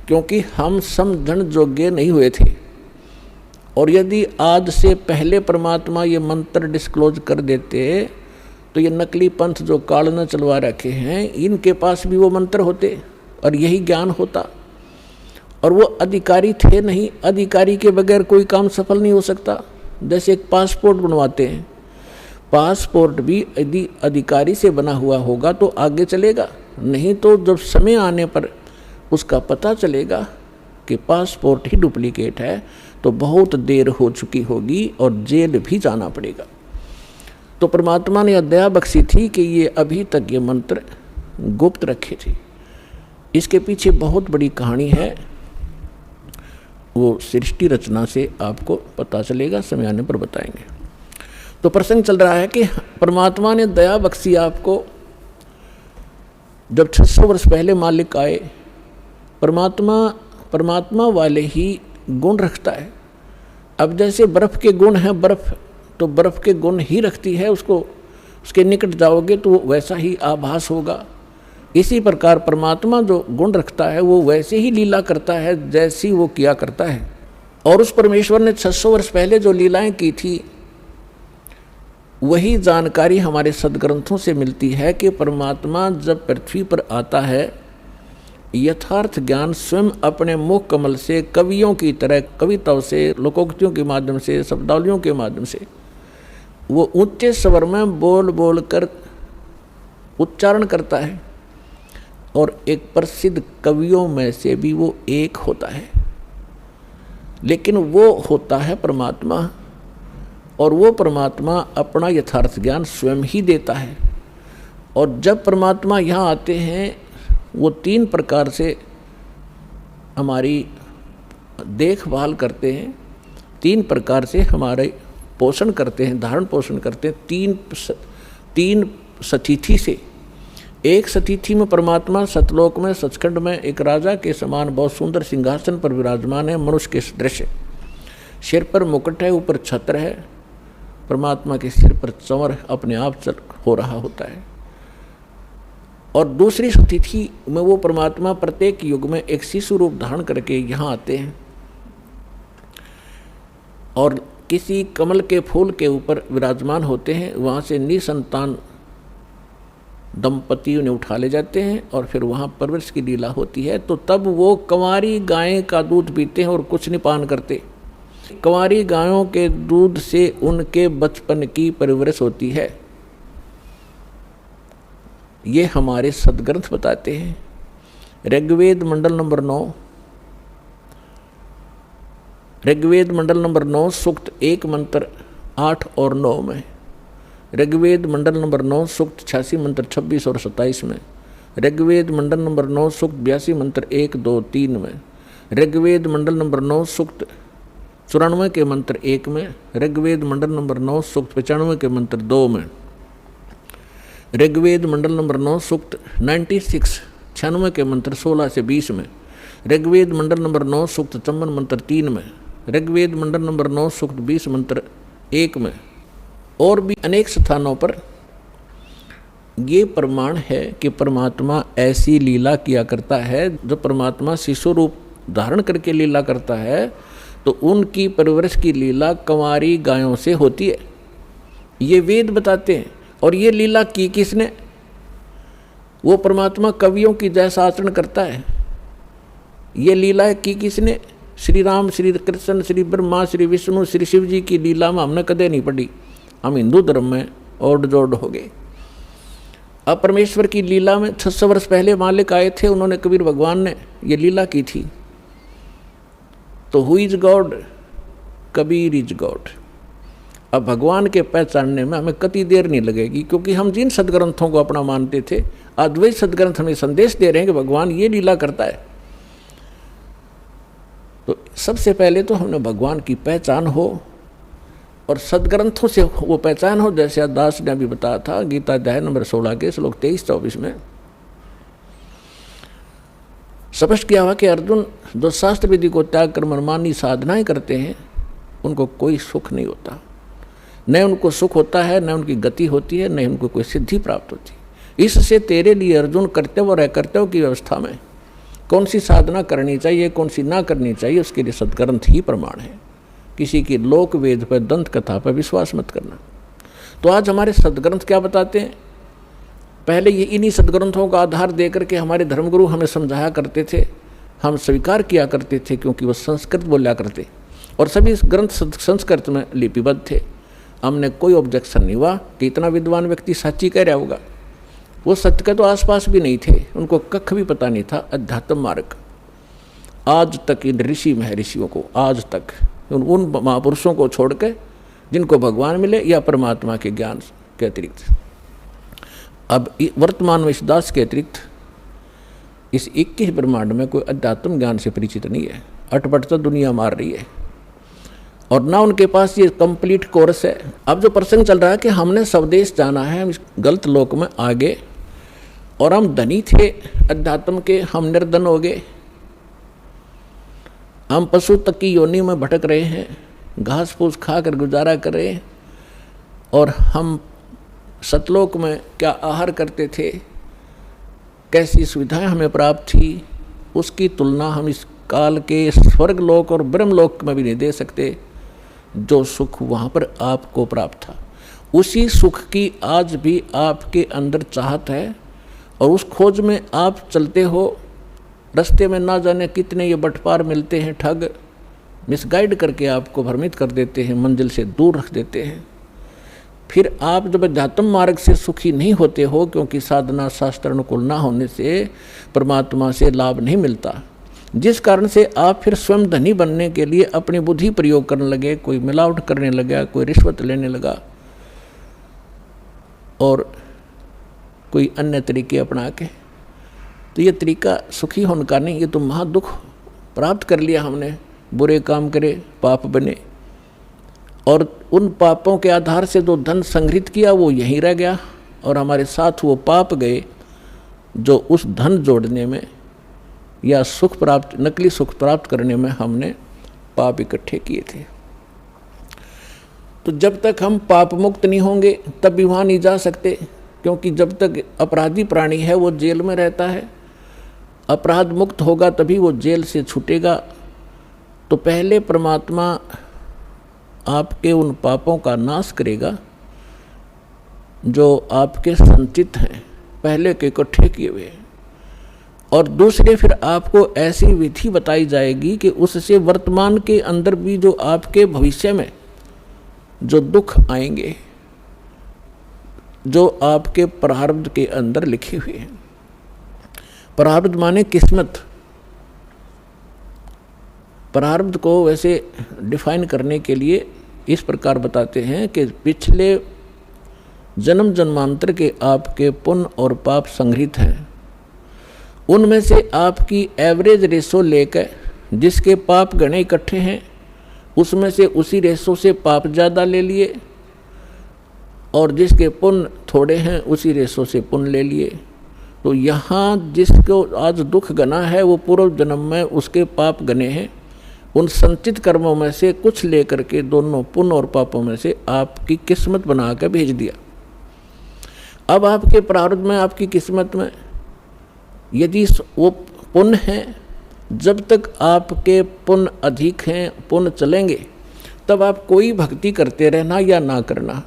क्योंकि हम समझण योग्य नहीं हुए थे। और यदि आज से पहले परमात्मा ये मंत्र डिस्क्लोज कर देते तो ये नकली पंथ जो काल न चलवा रखे हैं, इनके पास भी वो मंत्र होते और यही ज्ञान होता। और वो अधिकारी थे नहीं, अधिकारी के बगैर कोई काम सफल नहीं हो सकता। जैसे एक पासपोर्ट बनवाते हैं, पासपोर्ट भी यदि अधिकारी से बना हुआ होगा तो आगे चलेगा, नहीं तो जब समय आने पर उसका पता चलेगा कि पासपोर्ट ही डुप्लीकेट है तो बहुत देर हो चुकी होगी और जेल भी जाना पड़ेगा। तो परमात्मा ने दया बख्शी थी कि ये अभी तक ये मंत्र गुप्त रखे थे। इसके पीछे बहुत बड़ी कहानी है, वो सृष्टि रचना से आपको पता चलेगा, समय आने पर बताएंगे। तो प्रसंग चल रहा है कि परमात्मा ने दया बख्शी आपको। जब 600 वर्ष पहले मालिक आए, परमात्मा वाले ही गुण रखता है। अब जैसे बर्फ़ के गुण हैं, बर्फ़ तो बर्फ़ के गुण ही रखती है, उसको उसके निकट जाओगे तो वैसा ही आभास होगा। इसी प्रकार परमात्मा जो गुण रखता है वो वैसे ही लीला करता है जैसी वो किया करता है। और उस परमेश्वर ने 600 वर्ष पहले जो लीलाएं की थी वही जानकारी हमारे सदग्रंथों से मिलती है कि परमात्मा जब पृथ्वी पर आता है, यथार्थ ज्ञान स्वयं अपने मुख कमल से कवियों की तरह कविताओं से, लोकोक्तियों के माध्यम से, शब्दावलियों के माध्यम से वो ऊंचे स्वर में बोल बोल कर उच्चारण करता है। और एक प्रसिद्ध कवियों में से भी वो एक होता है, लेकिन वो होता है परमात्मा। और वो परमात्मा अपना यथार्थ ज्ञान स्वयं ही देता है। और जब परमात्मा यहाँ आते हैं वो 3 प्रकार से हमारी देखभाल करते हैं, 3 प्रकार से हमारे पोषण करते हैं, धारण पोषण करते हैं। 3 सतिथि से। एक सतिथि में परमात्मा सतलोक में सचखंड में एक राजा के समान बहुत सुंदर सिंहासन पर विराजमान है, मनुष्य के सदृश। सिर पर मुकुट है, ऊपर छत्र है। परमात्मा के सिर पर चंवर अपने आप चल हो रहा होता है। और दूसरी स्थिति में वो परमात्मा प्रत्येक युग में एक शिशु रूप धारण करके यहाँ आते हैं और किसी कमल के फूल के ऊपर विराजमान होते हैं। वहाँ से निसंतान दंपति उन्हें उठा ले जाते हैं और फिर वहाँ परवरिश की लीला होती है। तो तब वो कंवारी गाय का दूध पीते हैं और कुछ नहीं पान करते। कंवारी गायों के दूध से उनके बचपन की परवरिश होती है, ये हमारे सदग्रंथ बताते हैं। ऋग्वेद मंडल नंबर 9, ऋग्वेद मंडल नंबर 9 सूक्त 1 मंत्र 8 और 9 में, ऋग्वेद मंडल नंबर 9 सूक्त 86 मंत्र 26 और 27 में, ऋग्वेद मंडल नंबर 9 सूक्त 82 मंत्र 1, 2, 3 में, ऋग्वेद मंडल नंबर 9 सूक्त 94 के मंत्र 1 में, ऋग्वेद मंडल नंबर 9 सूक्त 95 के मंत्र 2 में, ऋग्वेद मंडल नंबर 9 सूक्त 96 के मंत्र 16 से 20 में, ऋग्वेद मंडल नंबर 9 सूक्त 54 मंत्र 3 में, ऋग्वेद मंडल नंबर 9 सूक्त 20 मंत्र 1 में। और भी अनेक स्थानों पर ये प्रमाण है कि परमात्मा ऐसी लीला किया करता है। जब परमात्मा शिशु रूप धारण करके लीला करता है तो उनकी परवरिश की लीला कंवारी गायों से होती है, ये वेद बताते हैं। और ये लीला की किसने? वो परमात्मा कवियों की जैसा आचरण करता है। ये लीला की किसने? श्री राम, श्री कृष्ण, श्री ब्रह्मा, श्री विष्णु, श्री शिव जी की लीला में हमने कदे नहीं पढ़ी। हम हिंदू धर्म में ओड जोड़ हो गए। अब परमेश्वर की लीला में 600 वर्ष पहले मालिक आए थे, उन्होंने कबीर भगवान ने ये लीला की थी। तो who is God, Kabir is God. अब भगवान के पहचानने में हमें कति देर नहीं लगेगी, क्योंकि हम जिन सदग्रंथों को अपना मानते थे, अद्वैत सदग्रंथ हमें संदेश दे रहे हैं कि भगवान ये लीला करता है। तो सबसे पहले तो हमने भगवान की पहचान हो और सदग्रंथों से वो पहचान हो, जैसे दास ने अभी बताया था गीता अध्याय नंबर 16 के श्लोक 23-24 में स्पष्ट किया हुआ कि अर्जुन जो शास्त्र विधि को त्याग कर मनमानी साधनाएं करते हैं उनको कोई सुख नहीं होता, न उनको सुख होता है, न उनकी गति होती है, न उनको कोई सिद्धि प्राप्त होती। इससे तेरे लिए अर्जुन कर्तव्य और अकर्तव्य की व्यवस्था में कौन सी साधना करनी चाहिए, कौन सी ना करनी चाहिए, उसके लिए सदग्रंथ ही प्रमाण है। किसी की लोक वेद पर, दंत कथा पर विश्वास मत करना। तो आज हमारे सदग्रंथ क्या बताते हैं? पहले ये इन्हीं सदग्रंथों का आधार देकर के हमारे धर्मगुरु हमें समझाया करते थे, हम स्वीकार किया करते थे, क्योंकि वो संस्कृत बोला करते और सभी ग्रंथ संस्कृत में लिपिबद्ध थे। हमने कोई ऑब्जेक्शन नहीं हुआ कि इतना विद्वान व्यक्ति सच्ची कह रहा होगा। वो सत्य के तो आसपास भी नहीं थे, उनको कख भी पता नहीं था अध्यात्म मार्ग। आज तक इन ऋषि महर्षियों को, आज तक उन महापुरुषों को छोड़ के जिनको भगवान मिले या परमात्मा के ज्ञान के अतिरिक्त, अब वर्तमान में इस दास के अतिरिक्त इस 21 ब्रह्मांड में कोई अध्यात्म ज्ञान से परिचित नहीं है। अटपट तो दुनिया मार रही है और ना उनके पास ये कंप्लीट कोर्स है। अब जो प्रसंग चल रहा है कि हमने स्वदेश जाना है, हम इस गलत लोक में आ गए और हम धनी थे अध्यात्म के, हम निर्धन हो गए, हम पशु तक की योनि में भटक रहे हैं, घास फूस खा कर गुजारा कर रहे हैं। और हम सतलोक में क्या आहार करते थे, कैसी सुविधाएं हमें प्राप्त थी, उसकी तुलना हम इस काल के स्वर्गलोक और ब्रह्मलोक में भी नहीं दे सकते। जो सुख वहाँ पर आपको प्राप्त था, उसी सुख की आज भी आपके अंदर चाहत है और उस खोज में आप चलते हो। रास्ते में ना जाने कितने ये बटपार मिलते हैं, ठग मिसगाइड करके आपको भ्रमित कर देते हैं, मंजिल से दूर रख देते हैं। फिर आप जब अध्यात्म मार्ग से सुखी नहीं होते हो, क्योंकि साधना शास्त्र अनुकूल ना होने से परमात्मा से लाभ नहीं मिलता, जिस कारण से आप फिर स्वयं धनी बनने के लिए अपनी बुद्धि प्रयोग करने लगे, कोई मिलावट करने लगा, कोई रिश्वत लेने लगा और कोई अन्य तरीके अपना के। तो ये तरीका सुखी होने का नहीं, ये तो महादुख प्राप्त कर लिया हमने। बुरे काम करे, पाप बने और उन पापों के आधार से जो धन संग्रहित किया वो यहीं रह गया और हमारे साथ वो पाप गए जो उस धन जोड़ने में या सुख प्राप्त, नकली सुख प्राप्त करने में हमने पाप इकट्ठे किए थे। तो जब तक हम पाप मुक्त नहीं होंगे तब भी वहाँ नहीं जा सकते, क्योंकि जब तक अपराधी प्राणी है वो जेल में रहता है। अपराध मुक्त होगा तभी वो जेल से छूटेगा। तो पहले परमात्मा आपके उन पापों का नाश करेगा जो आपके संचित हैं, पहले के इकट्ठे किए हुए, और दूसरे फिर आपको ऐसी विधि बताई जाएगी कि उससे वर्तमान के अंदर भी जो आपके भविष्य में जो दुख आएंगे, जो आपके प्रारब्ध के अंदर लिखे हुए हैं। प्रारब्ध माने किस्मत। प्रारब्ध को वैसे डिफाइन करने के लिए इस प्रकार बताते हैं कि पिछले जन्म जन्मांतर के आपके पुण्य और पाप संग्रहित हैं, उनमें से आपकी एवरेज रेशो लेकर जिसके पाप गणे इकट्ठे हैं उसमें से उसी रेशो से पाप ज़्यादा ले लिए, और जिसके पुण्य थोड़े हैं उसी रेशो से पुण्य ले लिए। तो यहाँ जिसको आज दुख गना है वो पूर्व जन्म में उसके पाप गने हैं, उन संचित कर्मों में से कुछ लेकर के दोनों पुण्य और पापों में से आपकी किस्मत बना कर भेज दिया। अब आपके प्रारब्ध में, आपकी किस्मत में यदि वो पुण्य हैं, जब तक आपके पुण्य अधिक हैं, पुण्य चलेंगे, तब आप कोई भक्ति करते रहना या ना करना,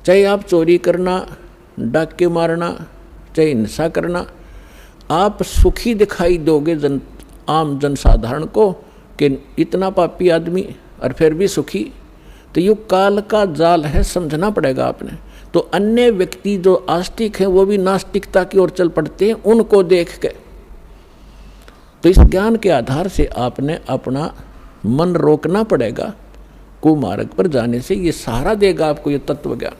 चाहे आप चोरी करना, डाके मारना, चाहे हिंसा करना, आप सुखी दिखाई दोगे आम जनसाधारण को कि इतना पापी आदमी और फिर भी सुखी। तो ये काल का जाल है, समझना पड़ेगा आपने। तो अन्य व्यक्ति जो आस्तिक हैं वो भी नास्तिकता की ओर चल पड़ते हैं उनको देख के। तो इस ज्ञान के आधार से आपने अपना मन रोकना पड़ेगा कुमार्ग पर जाने से। ये सहारा देगा आपको ये तत्व ज्ञान।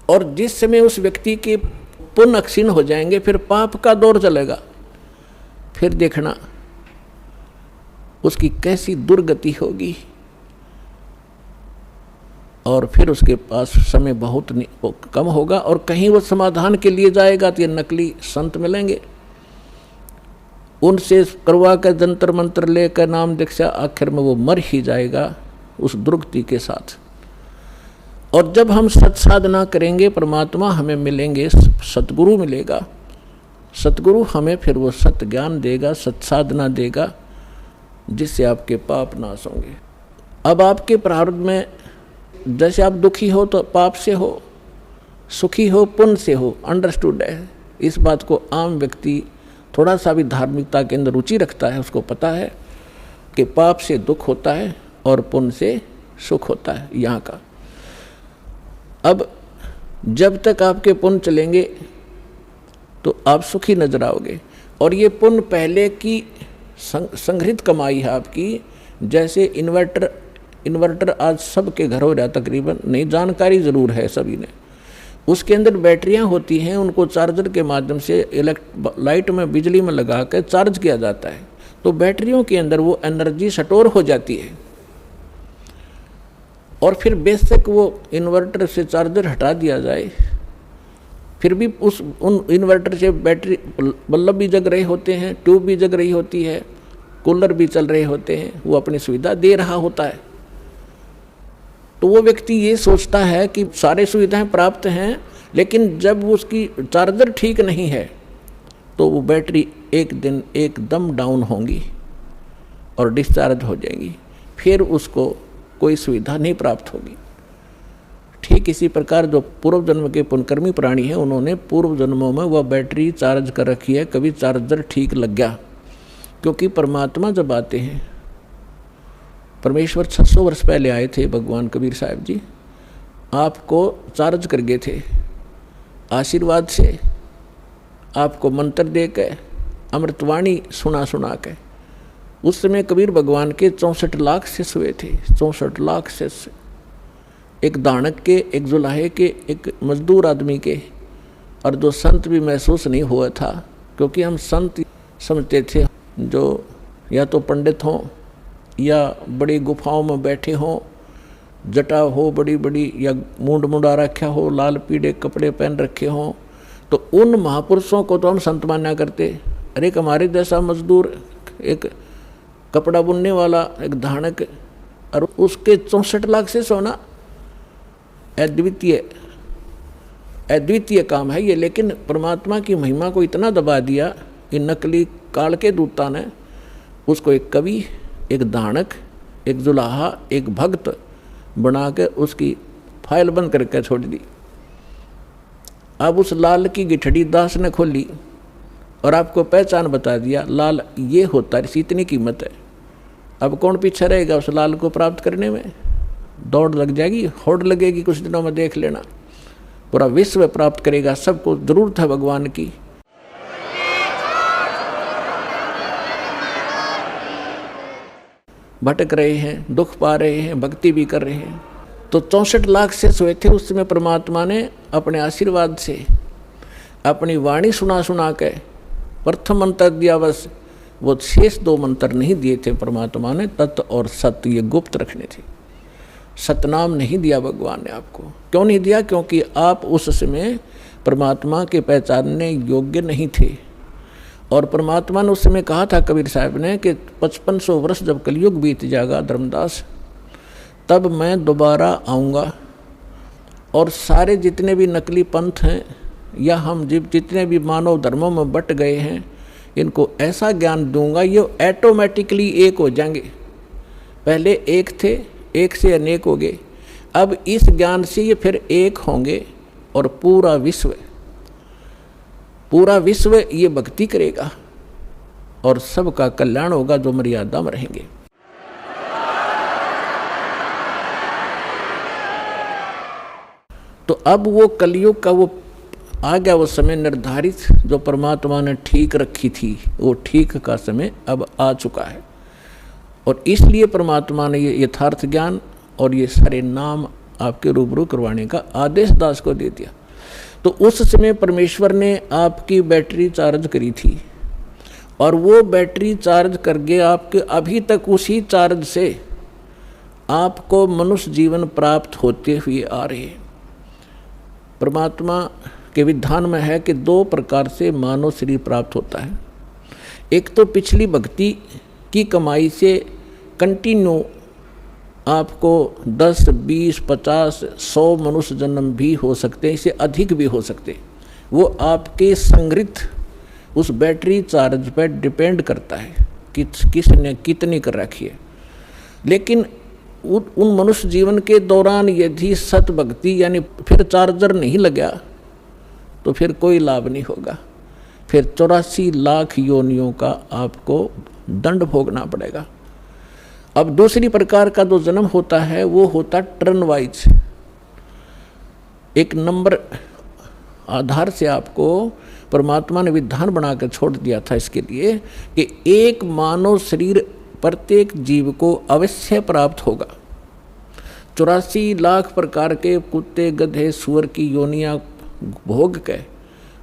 और जिस समय उस व्यक्ति के पुण्य क्षीण हो जाएंगे, फिर पाप का दौर चलेगा, फिर देखना उसकी कैसी दुर्गति होगी, और फिर उसके पास समय बहुत कम होगा। और कहीं वो समाधान के लिए जाएगा तो ये नकली संत मिलेंगे, उनसे करवा कर जंतर मंत्र लेकर नाम दीक्षा, आखिर में वो मर ही जाएगा उस दुर्गति के साथ। और जब हम सत्साधना करेंगे, परमात्मा हमें मिलेंगे, सतगुरु मिलेगा, सतगुरु हमें फिर वो सत्य ज्ञान देगा, सत्साधना देगा, जिससे आपके पाप नाश होंगे। अब आपके प्रारब्ध में जैसे आप दुखी हो तो पाप से हो, सुखी हो पुण्य से हो, अंडरस्टूड है। इस बात को आम व्यक्ति थोड़ा सा भी धार्मिकता के अंदर रुचि रखता है, उसको पता है कि पाप से दुख होता है और पुण्य से सुख होता है यहाँ का। अब जब तक आपके पुण्य चलेंगे तो आप सुखी नजर आओगे, और ये पुण्य पहले की संग्रहित कमाई है आपकी। जैसे इन्वर्टर आज सबके घर हो रहा तकरीबन, नहीं जानकारी ज़रूर है सभी ने। उसके अंदर बैटरियां होती हैं, उनको चार्जर के माध्यम से लाइट में बिजली में लगा कर चार्ज किया जाता है, तो बैटरियों के अंदर वो एनर्जी स्टोर हो जाती है। और फिर बेशक वो इन्वर्टर से चार्जर हटा दिया जाए, फिर भी उन इन्वर्टर से बैटरी बल्ब भी जग रहे होते हैं, ट्यूब भी जग रही होती है, कूलर भी चल रहे होते हैं, वो अपनी सुविधा दे रहा होता है। तो वो व्यक्ति ये सोचता है कि सारे सुविधाएं प्राप्त हैं, लेकिन जब उसकी चार्जर ठीक नहीं है तो वो बैटरी एक दिन एकदम डाउन होंगी और डिस्चार्ज हो जाएगी, फिर उसको कोई सुविधा नहीं प्राप्त होगी। ठीक इसी प्रकार जो पूर्व जन्म के पुण्यकर्मी प्राणी हैं, उन्होंने पूर्व जन्मों में वह बैटरी चार्ज कर रखी है, कभी चार्जर ठीक लग गया। क्योंकि परमात्मा जब आते हैं, परमेश्वर 600 वर्ष पहले आए थे, भगवान कबीर साहब जी आपको चार्ज कर गए थे आशीर्वाद से, आपको मंत्र दे के, अमृतवाणी सुना के। उस समय कबीर भगवान के 64 लाख शिष्य हुए थे, 64 लाख शिष्य, एक दानक के, एक जुलाहे के, एक मजदूर आदमी के, और जो संत भी महसूस नहीं हुआ था, क्योंकि हम संत समझते थे जो या तो पंडित हों या बड़ी गुफाओं में बैठे हों, जटा हो बड़ी बड़ी, या मूंड मुंडा रखा हो, लाल पीले कपड़े पहन रखे हों, तो उन महापुरुषों को तो हम संत माना करते। अरे एक हमारे जैसा मजदूर, एक कपड़ा बुनने वाला, एक धानक, और उसके 64 लाख से सोना, अद्वितीय काम है ये। लेकिन परमात्मा की महिमा को इतना दबा दिया इन नकली काल के दूता ने, उसको एक कवि, एक दानक, एक जुलाहा, एक भक्त बना के उसकी फाइल बंद करके छोड़ दी। अब उस लाल की गिठड़ी दास ने खोली और आपको पहचान बता दिया, लाल ये होता है, इसकी इतनी कीमत है। अब कौन पीछे रहेगा उस लाल को प्राप्त करने में? दौड़ लग जाएगी, होड़ लगेगी, कुछ दिनों में देख लेना, पूरा विश्व प्राप्त करेगा। सबको जरूरत है भगवान की। भटक रहे हैं, दुख पा रहे हैं, भक्ति भी कर रहे हैं। तो 64 लाख से सोए थे उस समय, परमात्मा ने अपने आशीर्वाद से अपनी वाणी सुना के प्रथम मंत्र दिया, बस वो शेष 2 मंत्र नहीं दिए थे परमात्मा ने। तत् और सत्य ये गुप्त रखने थे, सतनाम नहीं दिया भगवान ने आपको। क्यों नहीं दिया? क्योंकि आप उस समय परमात्मा के पहचानने योग्य नहीं थे। और परमात्मा ने उस समय कहा था कबीर साहब ने कि 5500 वर्ष जब कलयुग बीत जाएगा धर्मदास, तब मैं दोबारा आऊँगा और सारे जितने भी नकली पंथ हैं या हम जितने भी मानव धर्मों में बट गए हैं, इनको ऐसा ज्ञान दूंगा ये ऑटोमेटिकली एक हो जाएंगे। पहले एक थे, एक से अनेक हो गए, अब इस ज्ञान से ये फिर एक होंगे और पूरा विश्व ये भक्ति करेगा और सबका कल्याण होगा जो मर्यादा में रहेंगे। तो अब वो कलयुग का वो आ गया, वो समय निर्धारित जो परमात्मा ने ठीक रखी थी, वो ठीक का समय अब आ चुका है। और इसलिए परमात्मा ने ये यथार्थ ज्ञान और ये सारे नाम आपके रूबरू करवाने का आदेश दास को दे दिया। तो उस समय परमेश्वर ने आपकी बैटरी चार्ज करी थी और वो बैटरी चार्ज करके आपके अभी तक उसी चार्ज से आपको मनुष्य जीवन प्राप्त होते हुए आ रहे हैं। परमात्मा के विधान में है कि 2 प्रकार से मानव शरीर प्राप्त होता है। एक तो पिछली भक्ति की कमाई से कंटिन्यू आपको 10, 20, 50, 100 मनुष्य जन्म भी हो सकते हैं, इससे अधिक भी हो सकते। वो आपके संग्रहित उस बैटरी चार्ज पर डिपेंड करता है कि किसने कितनी कर रखी है। लेकिन उन मनुष्य जीवन के दौरान यदि सत भक्ति यानी फिर चार्जर नहीं लगा तो फिर कोई लाभ नहीं होगा, फिर 84 लाख योनियों का आपको दंड भोगना पड़ेगा। अब दूसरी प्रकार का जो जन्म होता है वो होता टर्न वाइज। एक नंबर आधार से आपको परमात्मा ने विधान बनाकर छोड़ दिया था इसके लिए कि एक मानव शरीर प्रत्येक जीव को अवश्य प्राप्त होगा। 84 लाख प्रकार के कुत्ते, गधे, सुअर की योनियां भोग के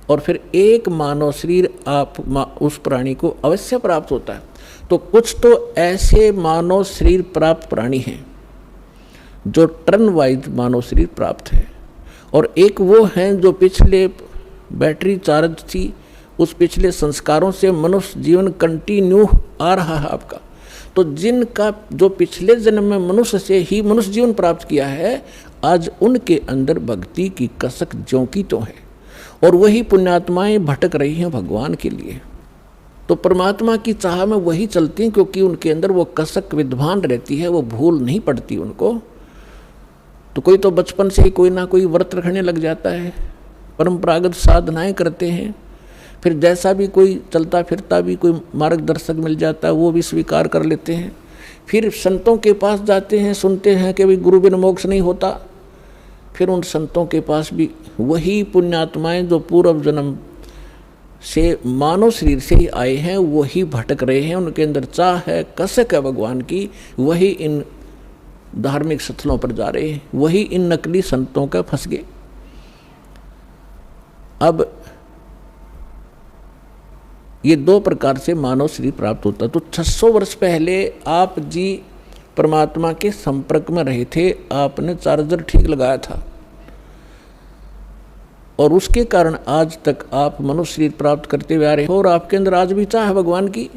और फिर एक मानव शरीर आप उस प्राणी को अवश्य प्राप्त होता है। तो कुछ तो ऐसे मानव शरीर प्राप्त प्राणी हैं जो टर्न वाइज मानव शरीर प्राप्त है, और एक वो हैं जो पिछले बैटरी चार्ज थी उस पिछले संस्कारों से मनुष्य जीवन कंटिन्यू आ रहा है आपका। तो जिनका जो पिछले जन्म में मनुष्य से ही मनुष्य जीवन प्राप्त किया है, आज उनके अंदर भक्ति की कसक ज्यों की तो है और वही पुण्यात्माएं भटक रही हैं भगवान के लिए। तो परमात्मा की चाह में वही चलती हैं क्योंकि उनके अंदर वो कसक विद्वान रहती है, वो भूल नहीं पड़ती उनको। तो कोई तो बचपन से ही कोई ना कोई व्रत रखने लग जाता है, परंपरागत साधनाएं करते हैं, फिर जैसा भी कोई चलता फिरता भी कोई मार्गदर्शक मिल जाता है वो भी स्वीकार कर लेते हैं। फिर संतों के पास जाते हैं, सुनते हैं कि भाई गुरु बिन मोक्ष नहीं होता। फिर उन संतों के पास भी वही पुण्यात्माएं जो पूर्व जन्म से मानव शरीर से ही आए हैं वही भटक रहे हैं, उनके अंदर चाह है, कसक है भगवान की, वही इन धार्मिक स्थलों पर जा रहे हैं, वही इन नकली संतों का फंस गए। अब ये 2 प्रकार से मानव शरीर प्राप्त होता। तो 600 वर्ष पहले आप जी परमात्मा के संपर्क में रहे थे, आपने चार्जर ठीक लगाया था और उसके कारण आज तक आप मनुष्य शरीर प्राप्त करते हुए आ रहे हो और आपके अंदर आज भी चाह है भगवान की।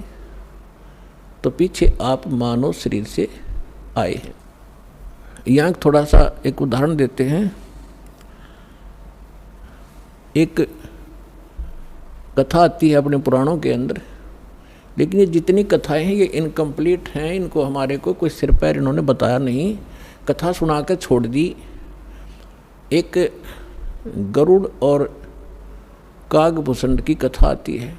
तो पीछे आप मानव शरीर से आए हैं। यहाँ थोड़ा सा एक उदाहरण देते हैं। एक कथा आती है अपने पुराणों के अंदर, लेकिन ये जितनी कथाएं हैं ये इनकम्प्लीट हैं, इनको हमारे को कोई सिर पैर इन्होंने बताया नहीं, कथा सुना कर छोड़ दी। एक गरुड़ और कागभूषण की कथा आती है।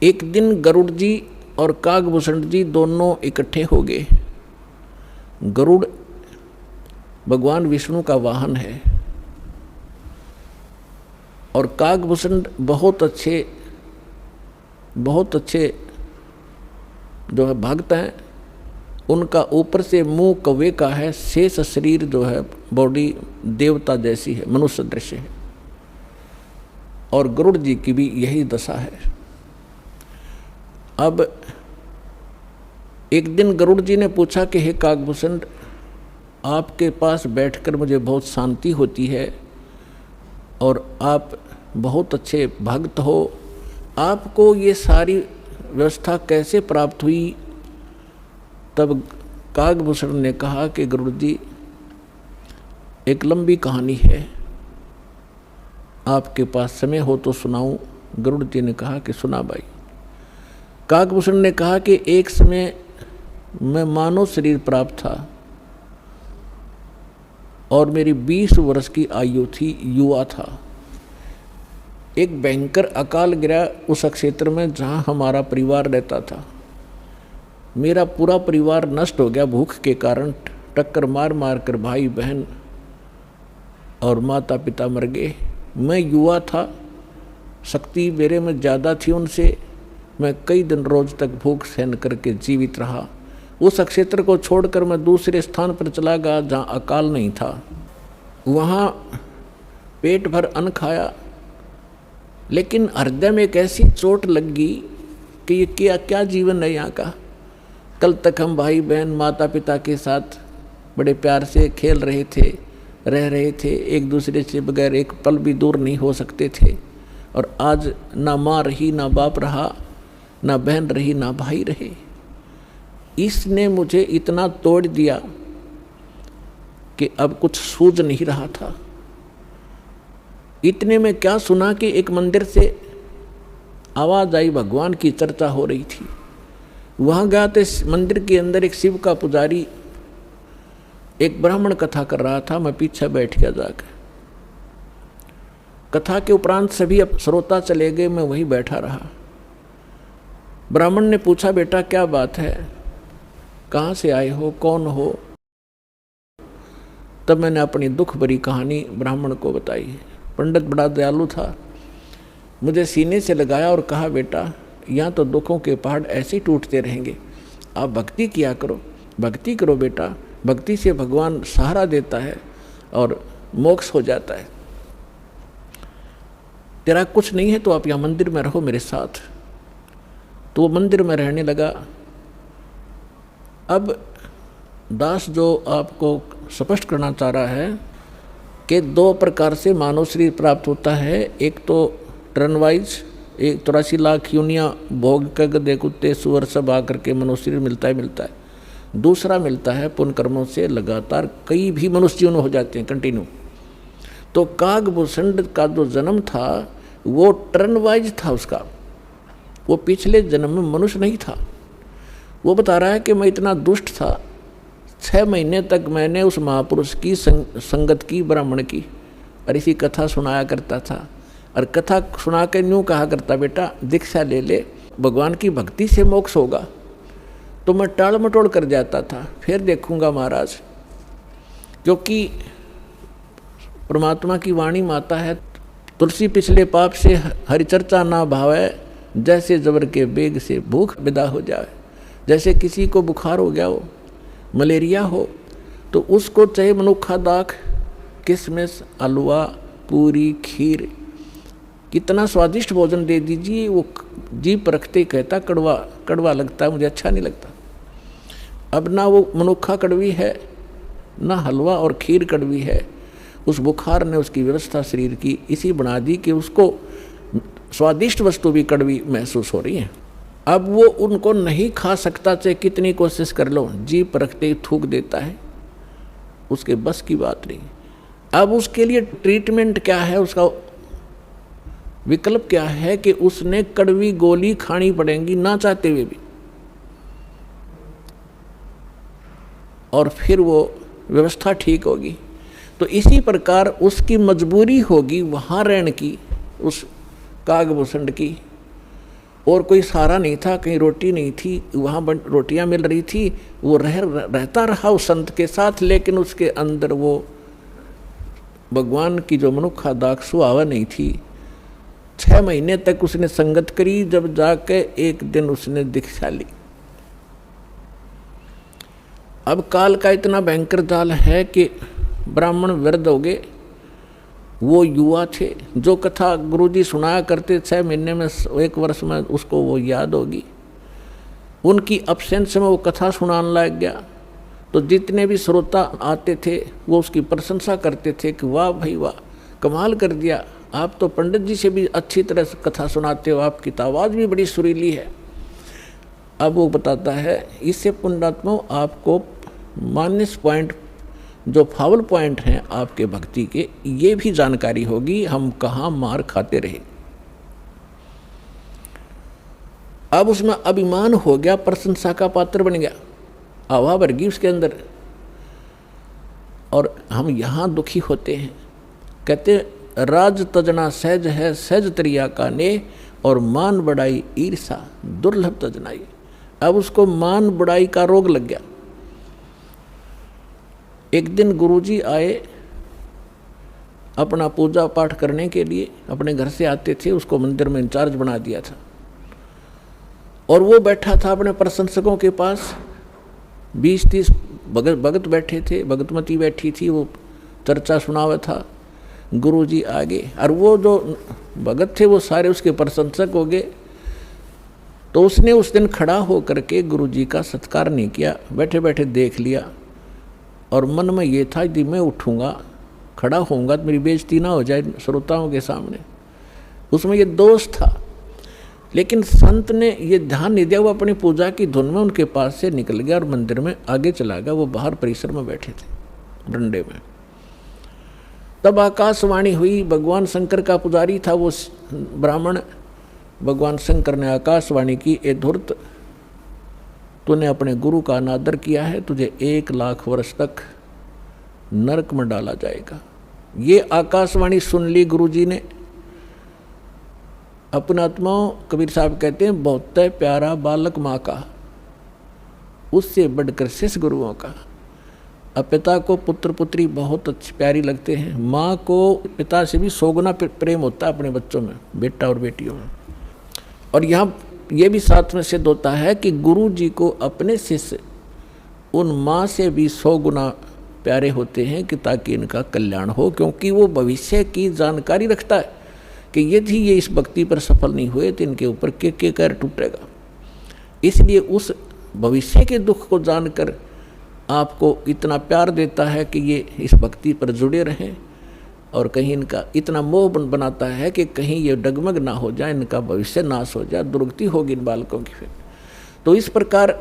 एक दिन गरुड़ जी और कागभूषण जी दोनों इकट्ठे हो गए। गरुड़ भगवान विष्णु का वाहन है और कागभूषण बहुत अच्छे जो है भक्त हैं। उनका ऊपर से मुंह कौवे का है, शेष शरीर जो है बॉडी देवता जैसी है, मनुष्य दृश्य है, और गरुड़ जी की भी यही दशा है। अब एक दिन गरुड़ जी ने पूछा कि हे कागभूषण, आपके पास बैठकर मुझे बहुत शांति होती है और आप बहुत अच्छे भक्त हो, आपको ये सारी व्यवस्था कैसे प्राप्त हुई? तब कागभूषण ने कहा कि गरुड़ जी एक लंबी कहानी है, आपके पास समय हो तो सुनाऊं? गरुड़ जी ने कहा कि सुना भाई। कागभूषण ने कहा कि एक समय मैं मानव शरीर प्राप्त था और मेरी 20 वर्ष की आयु थी, युवा था। एक भयंकर अकाल गिरा उस क्षेत्र में जहाँ हमारा परिवार रहता था। मेरा पूरा परिवार नष्ट हो गया भूख के कारण, टक्कर मार मार कर भाई बहन और माता पिता मर गए। मैं युवा था, शक्ति मेरे में ज़्यादा थी उनसे। मैं कई दिन रोज तक भूख सहन करके जीवित रहा। उस क्षेत्र को छोड़कर मैं दूसरे स्थान पर चला गया जहाँ अकाल नहीं था। वहाँ पेट भर अन्न खाया, लेकिन हृदय में एक ऐसी चोट लग गई कि ये क्या जीवन है यहाँ का। कल तक हम भाई बहन माता पिता के साथ बड़े प्यार से खेल रहे थे, रह रहे थे, एक दूसरे से बगैर एक पल भी दूर नहीं हो सकते थे, और आज ना माँ रही, ना बाप रहा, ना बहन रही, ना भाई रहे। इसने मुझे इतना तोड़ दिया कि अब कुछ सूझ नहीं रहा था। इतने में क्या सुना कि एक मंदिर से आवाज़ आई, भगवान की चर्चा हो रही थी। वहाँ गया तो मंदिर के अंदर एक शिव का पुजारी एक ब्राह्मण कथा कर रहा था। मैं पीछे बैठ गया जाकर। कथा के उपरांत सभी अब श्रोता चले गए, मैं वहीं बैठा रहा। ब्राह्मण ने पूछा, बेटा क्या बात है, कहाँ से आए हो, कौन हो? तब मैंने अपनी दुख भरी कहानी ब्राह्मण को बताई। पंडित बड़ा दयालु था, मुझे सीने से लगाया और कहा, बेटा यहाँ तो दुखों के पहाड़ ऐसे ही टूटते रहेंगे, आप भक्ति किया करो, भक्ति करो बेटा, भक्ति से भगवान सहारा देता है और मोक्ष हो जाता है। तेरा कुछ नहीं है तो आप यहाँ मंदिर में रहो मेरे साथ। तो वो मंदिर में रहने लगा। अब दास जो आपको स्पष्ट करना चाह रहा है कि 2 प्रकार से मानव शरीर प्राप्त होता है। एक तो टर्न वाइज, 83 लाख यूनिया भोग कर गधे कुत्ते सूअर सब आकर के मनुष्य शरीर मिलता है। दूसरा मिलता है पुण्य कर्मों से लगातार कई भी मनुष्य जीवन हो जाते हैं कंटिन्यू। तो कागभूषण का जो जन्म था वो टर्न वाइज था उसका, वो पिछले जन्म में मनुष्य नहीं था। वो बता रहा है कि मैं इतना दुष्ट था, 6 महीने तक मैंने उस महापुरुष की संगत की, ब्राह्मण की, और इसी कथा सुनाया करता था। और कथा सुना के यूँ कहा करता, बेटा दीक्षा ले ले, भगवान की भक्ति से मोक्ष होगा। तो मैं टाल मटोल कर जाता था, फिर देखूंगा महाराज, क्योंकि परमात्मा की वाणी माता है, तुलसी पिछले पाप से हरिचर्चा ना भावे, जैसे जबर के बेग से भूख विदा हो जाए। जैसे किसी को बुखार हो गया हो, मलेरिया हो, तो उसको चाहे मनुखा दाख, किशमिश, हलवा, पूरी, खीर, कितना स्वादिष्ट भोजन दे दीजिए, वो जीभ परखते कहता कड़वा कड़वा लगता है, मुझे अच्छा नहीं लगता। अब ना वो मनुखा कड़वी है, ना हलवा और खीर कड़वी है। उस बुखार ने उसकी व्यवस्था शरीर की इसी बना दी कि उसको स्वादिष्ट वस्तु भी कड़वी महसूस हो रही है। अब वो उनको नहीं खा सकता, चाहे कितनी कोशिश कर लो, जीभ परखते ही थूक देता है, उसके बस की बात नहीं। अब उसके लिए ट्रीटमेंट क्या है, उसका विकल्प क्या है कि उसने कड़वी गोली खानी पड़ेगी ना चाहते हुए भी, और फिर वो व्यवस्था ठीक होगी। तो इसी प्रकार उसकी मजबूरी होगी वहाँ रहने की, उस कागभूषण की, और कोई सहारा नहीं था, कहीं रोटी नहीं थी, वहाँ रोटियाँ मिल रही थी, वो रहता रहा उस संत के साथ, लेकिन उसके अंदर वो भगवान की जो मनुखा दाख सुहावा नहीं थी। 6 महीने तक उसने संगत करी, जब जाके एक दिन उसने दीक्षा ली। अब काल का इतना भयंकर जाल है कि ब्राह्मण वृद्ध हो गए, वो युवा थे। जो कथा गुरुजी सुनाया करते 6 महीने में, 1 वर्ष में उसको वो याद होगी। उनकी अब्सेंस में वो कथा सुनाने लग गया, तो जितने भी श्रोता आते थे वो उसकी प्रशंसा करते थे कि वाह भाई वाह, कमाल कर दिया, आप तो पंडित जी से भी अच्छी तरह से कथा सुनाते हो, आपकी तो आवाज़ भी बड़ी सुरीली है। अब वो बताता है, इससे पुण्यात्मा आपको माइनस पॉइंट, जो फाउल पॉइंट हैं आपके भक्ति के, ये भी जानकारी होगी, हम कहाँ मार खाते रहे। अब उसमें अभिमान हो गया, प्रशंसा का पात्र बन गया, हवा भर गई उसके अंदर। और हम यहाँ दुखी होते हैं, कहते राज तजना सहज है, सहज तरिया का ने, और मान बढ़ाई ईर्षा दुर्लभ तजनाई। अब उसको मान बढ़ाई का रोग लग गया। एक दिन गुरुजी आए अपना पूजा पाठ करने के लिए, अपने घर से आते थे, उसको मंदिर में इंचार्ज बना दिया था, और वो बैठा था अपने प्रशंसकों के पास। 20-30 भगत बैठे थे, भगतमती बैठी थी, वो चर्चा सुनावा था। गुरुजी आगे और वो जो भगत थे वो सारे उसके प्रशंसक हो गए। तो उसने उस दिन खड़ा होकर के गुरुजी का सत्कार नहीं किया, बैठे बैठे देख लिया और मन में ये था कि मैं उठूँगा, खड़ा होऊंगा तो मेरी बेइज्जती ना हो जाए श्रोताओं के सामने। उसमें ये दोष था। लेकिन संत ने ये ध्यान नहीं दिया, वो अपनी पूजा की धुन में उनके पास से निकल गया और मंदिर में आगे चला गया। वो बाहर परिसर में बैठे थे डंडे में। तब आकाशवाणी हुई। भगवान शंकर का पुजारी था वो ब्राह्मण। भगवान शंकर ने आकाशवाणी की, ए धूर्त, तूने अपने गुरु का अनादर किया है, तुझे 1 लाख वर्ष तक नरक में डाला जाएगा। ये आकाशवाणी सुन ली गुरुजी ने। अपने आत्माओं, कबीर साहब कहते हैं, बहुत प्यारा बालक माँ का, उससे बढ़कर शिष्य गुरुओं का। अब पिता को पुत्र पुत्री बहुत अच्छी प्यारी लगते हैं, माँ को पिता से भी 100 गुना प्रेम होता है अपने बच्चों में, बेटा और बेटियों में। और यहाँ ये भी साथ में सिद्ध होता है कि गुरु जी को अपने शिष्य उन माँ से भी 100 गुना प्यारे होते हैं कि ताकि इनका कल्याण हो, क्योंकि वो भविष्य की जानकारी रखता है कि यदि ये इस भक्ति पर सफल नहीं हुए तो इनके ऊपर के कहर टूटेगा। इसलिए उस भविष्य के दुख को जानकर आपको इतना प्यार देता है कि ये इस भक्ति पर जुड़े रहें, और कहीं इनका इतना मोह बनाता है कि कहीं ये डगमग ना हो जाए, इनका भविष्य नाश हो जाए, दुर्गति होगी इन बालकों की। फिर तो इस प्रकार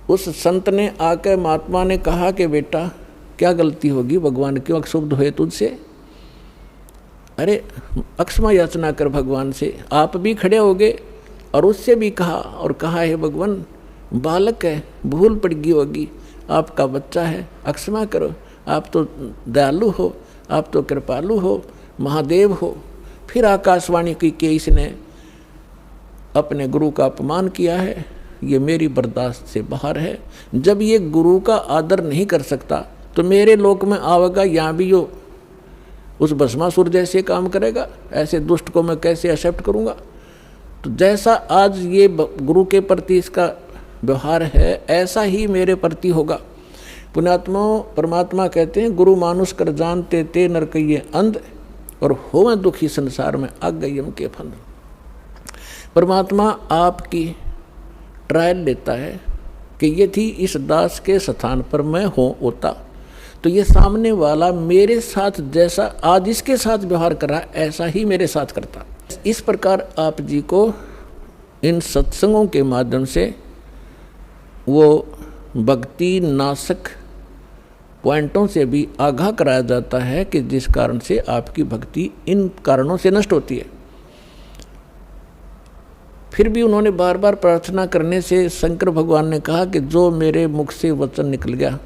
उस संत ने आकर महात्मा ने कहा कि बेटा क्या गलती होगी, भगवान क्यों अक्षुब्ध हुए तुझसे? अरे अक्षमा याचना कर भगवान से। आप भी खड़े हो गए और उससे भी कहा, और कहा है भगवान बालक है, भूल पड़ गई होगी, आपका बच्चा है, अक्षमा करो, आप तो दयालु हो, आप तो कृपालु हो, महादेव हो। फिर आकाशवाणी की कि इसने अपने गुरु का अपमान किया है, ये मेरी बर्दाश्त से बाहर है। जब ये गुरु का आदर नहीं कर सकता तो मेरे लोक में आवेगा, यहाँ भी यो उस भस्मासुर जैसे काम करेगा। ऐसे दुष्ट को मैं कैसे एक्सेप्ट करूँगा? तो जैसा आज ये गुरु के प्रति इसका व्यवहार है, ऐसा ही मेरे प्रति होगा। पुण्यात्मा परमात्मा कहते हैं, गुरु मानुष कर जानते ते नर कहिए अंध, और होवें दुखी संसार में आग गई यम के फंद। परमात्मा आपकी ट्रायल लेता है कि यदि इस दास के स्थान पर मैं होता तो ये सामने वाला मेरे साथ जैसा आज इसके साथ व्यवहार कर रहा है, ऐसा ही मेरे साथ करता। इस प्रकार आप जी को इन सत्संगों के माध्यम से वो भक्ति नाशक पॉइंटों से भी आगाह कराया जाता है कि जिस कारण से आपकी भक्ति इन कारणों से नष्ट होती है। फिर भी उन्होंने बार बार प्रार्थना करने से शंकर भगवान ने कहा कि जो मेरे मुख से वचन निकल गया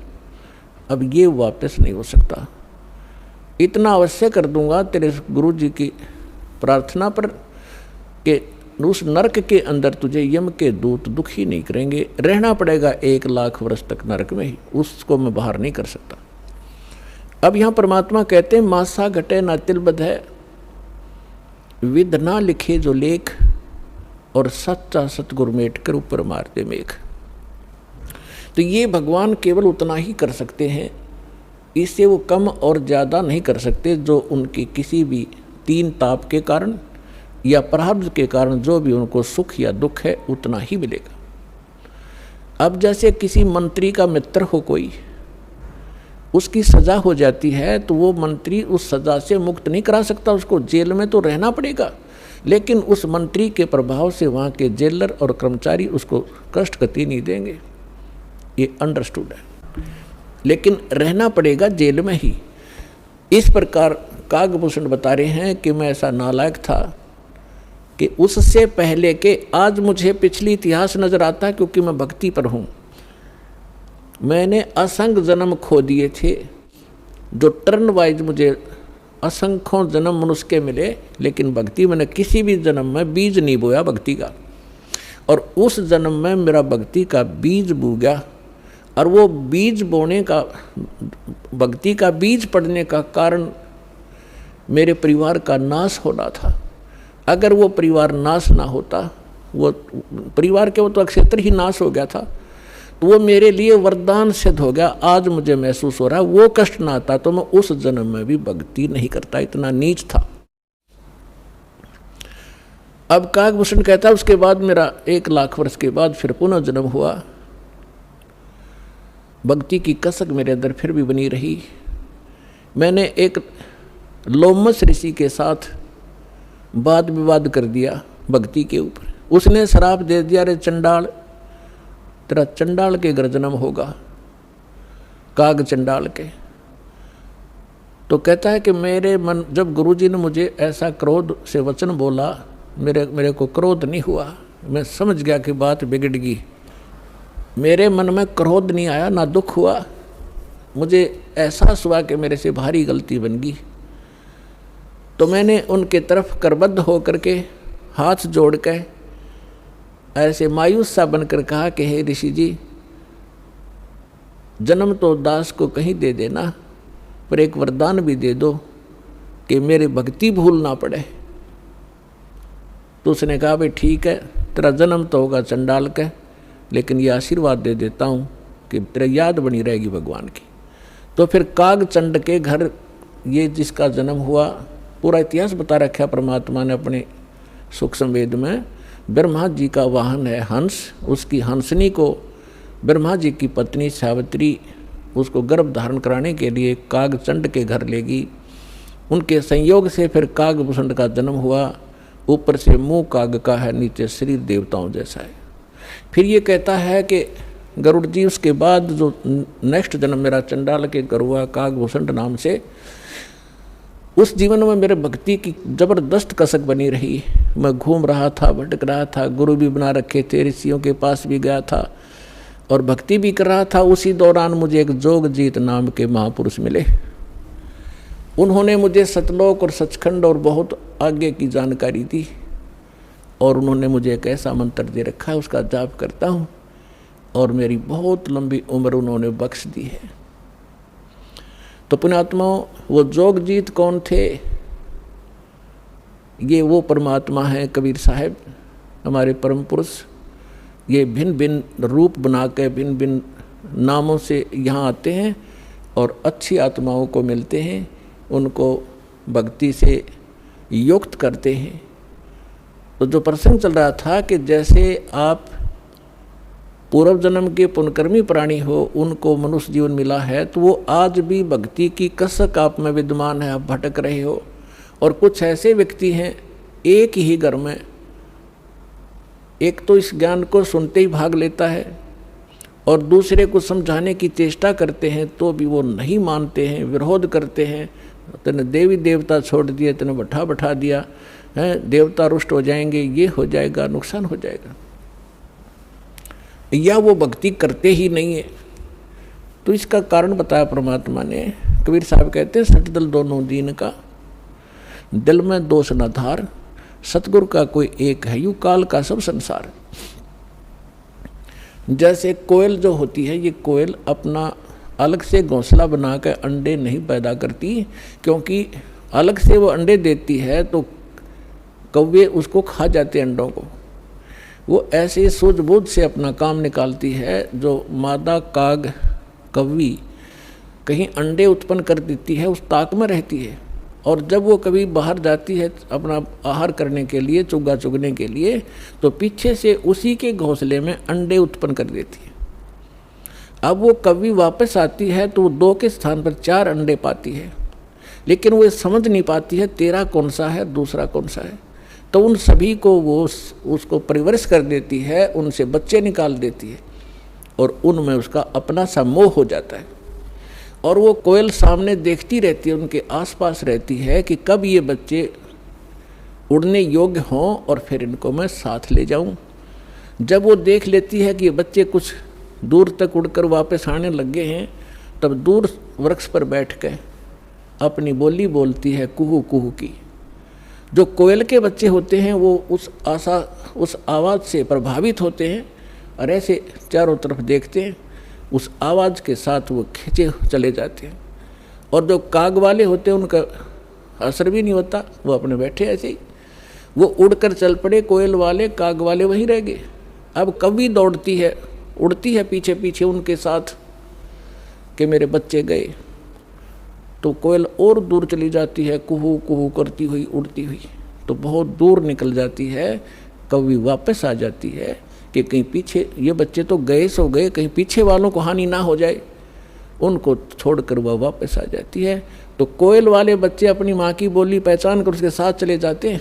अब ये वापस नहीं हो सकता। इतना अवश्य कर दूंगा तेरे गुरु जी की प्रार्थना पर कि उस नरक के अंदर तुझे यम के दूत दुखी नहीं करेंगे, रहना पड़ेगा 1 लाख वर्ष तक नरक में ही, उसको मैं बाहर नहीं कर सकता। अब यहाँ परमात्मा कहते हैं, मासा घटे ना तिलबद्ध है, विद ना लिखे जो लेख, और सच्चा सतगुरु मेट कर ऊपर मारते मेघ। तो ये भगवान केवल उतना ही कर सकते हैं, इससे वो कम और ज़्यादा नहीं कर सकते। जो उनकी किसी भी 3 ताप के कारण या प्रारब्ध के कारण जो भी उनको सुख या दुख है उतना ही मिलेगा। अब जैसे किसी मंत्री का मित्र हो कोई, उसकी सज़ा हो जाती है तो वो मंत्री उस सज़ा से मुक्त नहीं करा सकता, उसको जेल में तो रहना पड़ेगा, लेकिन उस मंत्री के प्रभाव से वहाँ के जेलर और कर्मचारी उसको कष्ट कति नहीं देंगे। ये अंडरस्टूड है, लेकिन रहना पड़ेगा जेल में ही। इस प्रकार कागभूषण बता रहे हैं कि मैं ऐसा नालायक था कि उससे पहले के आज मुझे पिछली इतिहास नज़र आता, क्योंकि मैं भक्ति पर हूँ। मैंने असंख्य जन्म खो दिए थे, जो टर्न वाइज मुझे असंख्यों जन्म मनुष्य के मिले, लेकिन भक्ति मैंने किसी भी जन्म में बीज नहीं बोया भक्ति का, और उस जन्म में मेरा भक्ति का बीज बो गया। और वो बीज बोने का, भक्ति का बीज पड़ने का कारण मेरे परिवार का नाश होना था। अगर वो परिवार नाश ना होता, वो परिवार के वो तो क्षेत्र ही नाश हो गया था, तो वो मेरे लिए वरदान सिद्ध हो गया। आज मुझे महसूस हो रहा है वो कष्ट ना आता तो मैं उस जन्म में भी भक्ति नहीं करता, इतना नीच था। अब काकभूषण कहता उसके बाद मेरा 1 लाख वर्ष के बाद फिर पुनः जन्म हुआ। भक्ति की कसक मेरे अंदर फिर भी बनी रही। मैंने एक लोमस ऋषि के साथ वाद विवाद कर दिया भक्ति के ऊपर। उसने श्राप दे दिया, रे चंडाल, तेरा चंडाल के घर जन्म होगा, काग चंडाल के। तो कहता है कि मेरे मन, जब गुरुजी ने मुझे ऐसा क्रोध से वचन बोला, मेरे को क्रोध नहीं हुआ। मैं समझ गया कि बात बिगड़ गई। मेरे मन में क्रोध नहीं आया, ना दुख हुआ। मुझे एहसास हुआ कि मेरे से भारी गलती बन गई। तो मैंने उनके तरफ करबद्ध होकर के हाथ जोड़ के ऐसे मायूस सा बनकर कहा कि हे ऋषि जी, जन्म तो दास को कहीं दे देना, पर एक वरदान भी दे दो कि मेरी भक्ति भूल ना पड़े। तो उसने कहा भाई ठीक है, तेरा जन्म तो होगा चंडाल का, लेकिन ये आशीर्वाद दे देता हूँ कि तेरे याद बनी रहेगी भगवान की। तो फिर काग चंड के घर ये जिसका जन्म हुआ, पूरा इतिहास बता रखा परमात्मा ने अपने सूक्ष्म वेद में। ब्रह्मा जी का वाहन है हंस, उसकी हंसनी को ब्रह्मा जी की पत्नी सावित्री उसको गर्भ धारण कराने के लिए कागचंड के घर ले गई। उनके संयोग से फिर काकभूषण का जन्म हुआ। ऊपर से मुंह काग का है, नीचे शरीर देवताओं जैसा है। फिर ये कहता है कि गरुड़ जी उसके बाद जो नेक्स्ट जन्म मेरा चंडाल के घर हुआ काकभूषण नाम से, उस जीवन में मेरे भक्ति की जबरदस्त कसक बनी रही। मैं घूम रहा था, भटक रहा था, गुरु भी बना रखे थे, ऋषियों के पास भी गया था और भक्ति भी कर रहा था। उसी दौरान मुझे एक जोगजीत नाम के महापुरुष मिले। उन्होंने मुझे सतलोक और सचखंड और बहुत आगे की जानकारी दी और उन्होंने मुझे एक ऐसा मंत्र दे रखा है, उसका जाप करता हूँ और मेरी बहुत लंबी उम्र उन्होंने बख्श दी है। तो पुण्यात्माओं, वो जोगजीत कौन थे? ये वो परमात्मा है कबीर साहब, हमारे परम पुरुष। ये भिन्न भिन्न रूप बना के भिन्न भिन्न नामों से यहाँ आते हैं और अच्छी आत्माओं को मिलते हैं, उनको भक्ति से युक्त करते हैं। तो जो प्रसंग चल रहा था कि जैसे आप पूर्व जन्म के पुण्यकर्मी प्राणी हो, उनको मनुष्य जीवन मिला है, तो वो आज भी भक्ति की कसक आप में विद्यमान है, आप भटक रहे हो। और कुछ ऐसे व्यक्ति हैं एक ही घर में, एक तो इस ज्ञान को सुनते ही भाग लेता है और दूसरे को समझाने की चेष्टा करते हैं तो भी वो नहीं मानते हैं, विरोध करते हैं। तने देवी देवता छोड़ दिए, तने बैठा दिया है, देवता रुष्ट हो जाएंगे, ये हो जाएगा, नुकसान हो जाएगा, या वो भक्ति करते ही नहीं है। तो इसका कारण बताया परमात्मा ने। कबीर साहब कहते हैं सठ दिल दोनों दीन का, दिल में दोष न धार, सतगुरु का कोई एक है, यू काल का सब संसार। जैसे कोयल जो होती है, ये कोयल अपना अलग से घोंसला बनाकर अंडे नहीं पैदा करती, क्योंकि अलग से वो अंडे देती है तो कौवे उसको खा जाते अंडों को। वो ऐसे सूझबूझ से अपना काम निकालती है। जो मादा काग कौवी कहीं अंडे उत्पन्न कर देती है, उस ताक में रहती है, और जब वो कभी बाहर जाती है अपना आहार करने के लिए, चुग्गा चुगने के लिए, तो पीछे से उसी के घोंसले में अंडे उत्पन्न कर देती है। अब वो कौवी वापस आती है तो वो 2 के स्थान पर 4 अंडे पाती है, लेकिन वो समझ नहीं पाती है तेरा कौन सा है, दूसरा कौन सा है। तो उन सभी को वो उसको परिवरिश कर देती है, उनसे बच्चे निकाल देती है और उनमें उसका अपना सा मोह हो जाता है। और वो कोयल सामने देखती रहती है, उनके आसपास रहती है कि कब ये बच्चे उड़ने योग्य हों और फिर इनको मैं साथ ले जाऊं। जब वो देख लेती है कि ये बच्चे कुछ दूर तक उड़कर वापस आने लगे हैं, तब दूर वृक्ष पर बैठ के अपनी बोली बोलती है, कुहू कुहू की। जो कोयल के बच्चे होते हैं वो उस आवाज़ से प्रभावित होते हैं और ऐसे चारों तरफ देखते हैं, उस आवाज़ के साथ वो खींचे चले जाते हैं। और जो काग वाले होते हैं उनका असर भी नहीं होता, वो अपने बैठे ऐसे ही, वो उड़कर चल पड़े कोयल वाले, काग वाले वहीं रह गए। अब कौवी दौड़ती है उड़ती है पीछे पीछे उनके साथ कि मेरे बच्चे गए, तो कोयल और दूर चली जाती है, कुहू कुहू करती हुई उड़ती हुई, तो बहुत दूर निकल जाती है, कभी वापस आ जाती है कि कहीं पीछे ये बच्चे तो गए सो गए, कहीं पीछे वालों को हानि ना हो जाए, उनको छोड़कर वह वापस आ जाती है। तो कोयल वाले बच्चे अपनी माँ की बोली पहचान कर उसके साथ चले जाते हैं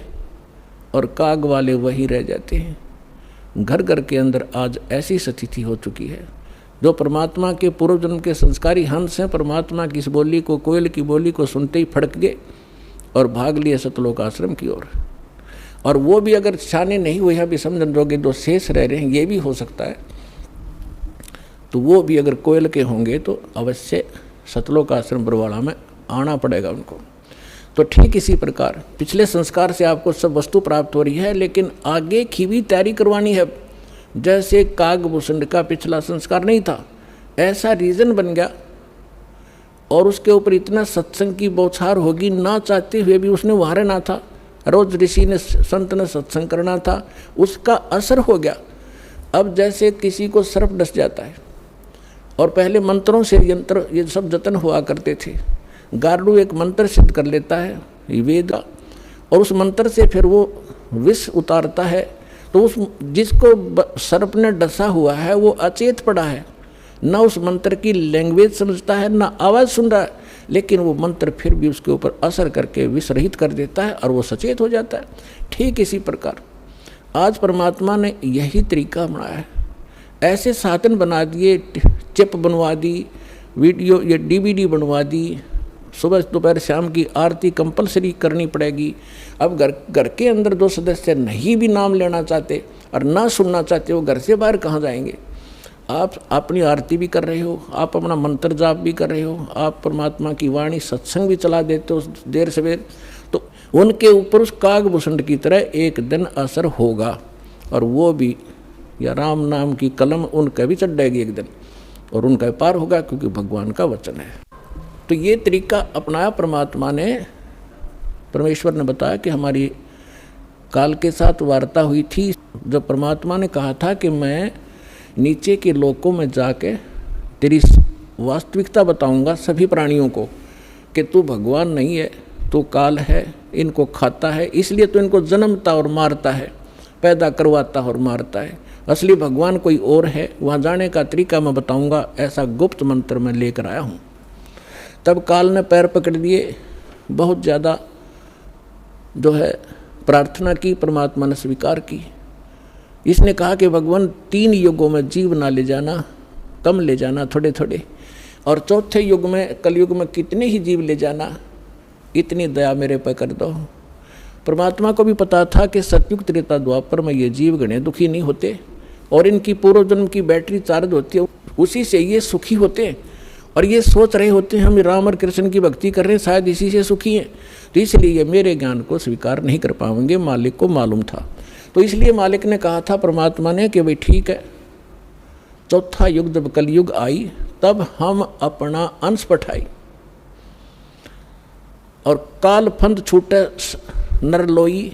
और काग वाले वहीं रह जाते हैं। घर घर के अंदर आज ऐसी स्थिति हो चुकी है। जो परमात्मा के पूर्व जन्म के संस्कारी हंस हैं, परमात्मा की इस बोली को, कोयल की बोली को सुनते ही फड़क गए और भाग लिए सतलोक आश्रम की ओर। और वो भी अगर शाने नहीं हुए हैं, भी समझन जोगे जो शेष रह रहे हैं, ये भी हो सकता है, तो वो भी अगर कोयल के होंगे तो अवश्य सतलोक आश्रम बरवाड़ा में आना पड़ेगा उनको। तो ठीक इसी प्रकार पिछले संस्कार से आपको सब वस्तु प्राप्त हो रही है, लेकिन आगे की भी तैयारी करवानी है। जैसे कागभूषण का पिछला संस्कार नहीं था, ऐसा रीजन बन गया और उसके ऊपर इतना सत्संग की बौछार होगी, ना चाहते हुए भी उसने वहाँ रहना था। रोज ऋषि ने संत ने सत्संग करना था, उसका असर हो गया। अब जैसे किसी को सर्प डस जाता है और पहले मंत्रों से यंत्र ये सब जतन हुआ करते थे, गारुड़ एक मंत्र सिद्ध कर लेता है वेद का, और उस मंत्र से फिर वो विष उतारता है, तो उस जिसको सर्प ने डसा हुआ है वो अचेत पड़ा है, ना उस मंत्र की लैंग्वेज समझता है, ना आवाज़ सुन रहा है, लेकिन वो मंत्र फिर भी उसके ऊपर असर करके विष रहित कर देता है और वो सचेत हो जाता है। ठीक इसी प्रकार आज परमात्मा ने यही तरीका बनाया है, ऐसे साधन बना दिए, चिप बनवा दी, वीडियो ये DVD बनवा दी, सुबह दोपहर शाम की आरती कंपलसरी करनी पड़ेगी। अब घर के अंदर जो सदस्य नहीं भी नाम लेना चाहते और ना सुनना चाहते, वो घर से बाहर कहाँ जाएंगे। आप अपनी आरती भी कर रहे हो, आप अपना मंत्र जाप भी कर रहे हो, आप परमात्मा की वाणी सत्संग भी चला देते हो देर सवेर, तो उनके ऊपर उस कागभूषण की तरह एक दिन असर होगा, और वो भी या राम नाम की कलम उनका भी चढ़ जाएगी एक दिन, और उनका पार होगा, क्योंकि भगवान का वचन है। तो ये तरीका अपनाया परमात्मा ने। परमेश्वर ने बताया कि हमारी काल के साथ वार्ता हुई थी, जब परमात्मा ने कहा था कि मैं नीचे के लोकों में जाके तेरी वास्तविकता बताऊंगा सभी प्राणियों को, कि तू भगवान नहीं है, तू काल है, इनको खाता है, इसलिए तो इनको जन्मता और मारता है, पैदा करवाता और मारता है, असली भगवान कोई और है। वहाँ जाने का तरीका मैं बताऊंगा, ऐसा गुप्त मंत्र मैं लेकर आया हूँ। तब काल ने पैर पकड़ लिए, बहुत ज़्यादा जो है प्रार्थना की, परमात्मा ने स्वीकार की। इसने कहा कि भगवान 3 युगों में जीव ना ले जाना, कम ले जाना थोड़े थोड़े, और चौथे युग में कलयुग में कितने ही जीव ले जाना, इतनी दया मेरे पर कर दो। परमात्मा को भी पता था कि सतयुग त्रेता द्वापर में ये जीव गणे दुखी नहीं होते, और इनकी पूर्व जन्म की बैटरी चार्ज होती है, उसी से ये सुखी होते हैं, और ये सोच रहे होते हैं हम राम और कृष्ण की भक्ति कर रहे हैं, शायद इसी से सुखी हैं, तो इसलिए ये मेरे ज्ञान को स्वीकार नहीं कर पाएंगे। मालिक को मालूम था, तो इसलिए मालिक ने कहा था परमात्मा ने कि भाई ठीक है, चौथा युग जब कलयुग आई तब हम अपना अंश पठाई, और काल फंद छूटे नरलोई,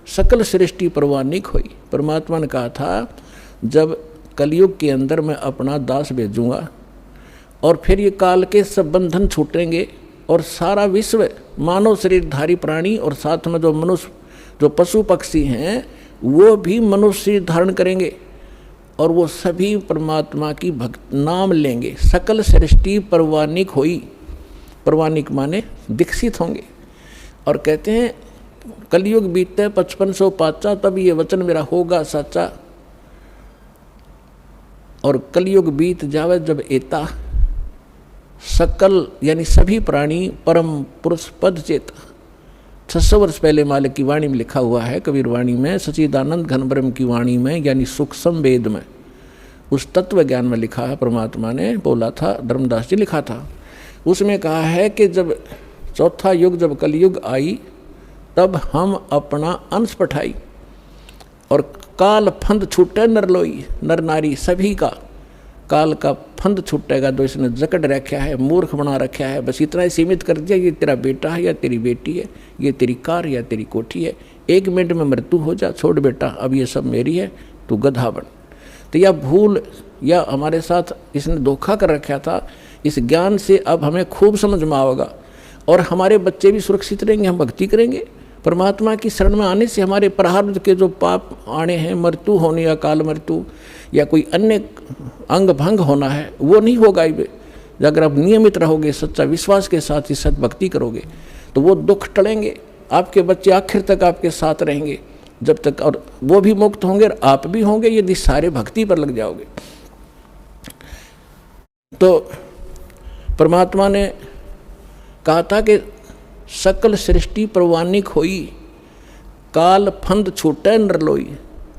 सकल सृष्टि परवानिक हुई। परमात्मा ने कहा था जब कलयुग के अंदर मैं अपना दास भेजूंगा, और फिर ये काल के सब बंधन छूटेंगे, और सारा विश्व मानव शरीरधारी प्राणी और साथ में जो मनुष्य जो पशु पक्षी हैं वो भी मनुष्य धारण करेंगे, और वो सभी परमात्मा की भक्त नाम लेंगे। सकल सृष्टि परवानिक हुई, परवानिक माने दीक्षित होंगे। और कहते हैं कलयुग बीतते 5500 पाचा, तब ये वचन मेरा होगा सच्चा, और कलयुग बीत जावे जब एता, सकल यानी सभी प्राणी परम पुरुष पद चेता। 600 वर्ष पहले मालिक की वाणी में लिखा हुआ है, कबीर वाणी में, सच्चिदानंद घन ब्रह्म की वाणी में, यानी सूक्ष्म वेद में, उस तत्व ज्ञान में लिखा है, परमात्मा ने बोला था, धर्मदास जी लिखा था, उसमें कहा है कि जब चौथा युग जब कलयुग आई तब हम अपना अंश पठाई, और काल फंद छूटे नरलोई, नर नारी सभी का काल का फंद छूटेगा, जो इसने जकड़ रखा है, मूर्ख बना रखा है, बस इतना ही सीमित कर दिया, ये तेरा बेटा है या तेरी बेटी है, ये तेरी कार या तेरी कोठी है, 1 मिनट में मृत्यु हो जा, छोड़ बेटा अब ये सब मेरी है, तू गधा बन। तो यह भूल या हमारे साथ इसने धोखा कर रखा था, इस ज्ञान से अब हमें खूब समझ में आएगा और हमारे बच्चे भी सुरक्षित रहेंगे, हम भक्ति करेंगे। परमात्मा की शरण में आने से हमारे प्रारब्ध के जो पाप आने हैं, मृत्यु होने या काल मृत्यु या कोई अन्य अंग भंग होना है, वो नहीं होगा। अगर आप नियमित रहोगे, सच्चा विश्वास के साथ ही सद्भक्ति करोगे तो वो दुख टलेंगे। आपके बच्चे आखिर तक आपके साथ रहेंगे जब तक, और वो भी मुक्त होंगे और आप भी होंगे यदि सारे भक्ति पर लग जाओगे। तो परमात्मा ने कहा था कि सकल सृष्टि प्रवानिक होई, काल फंद छूटे नरलोई।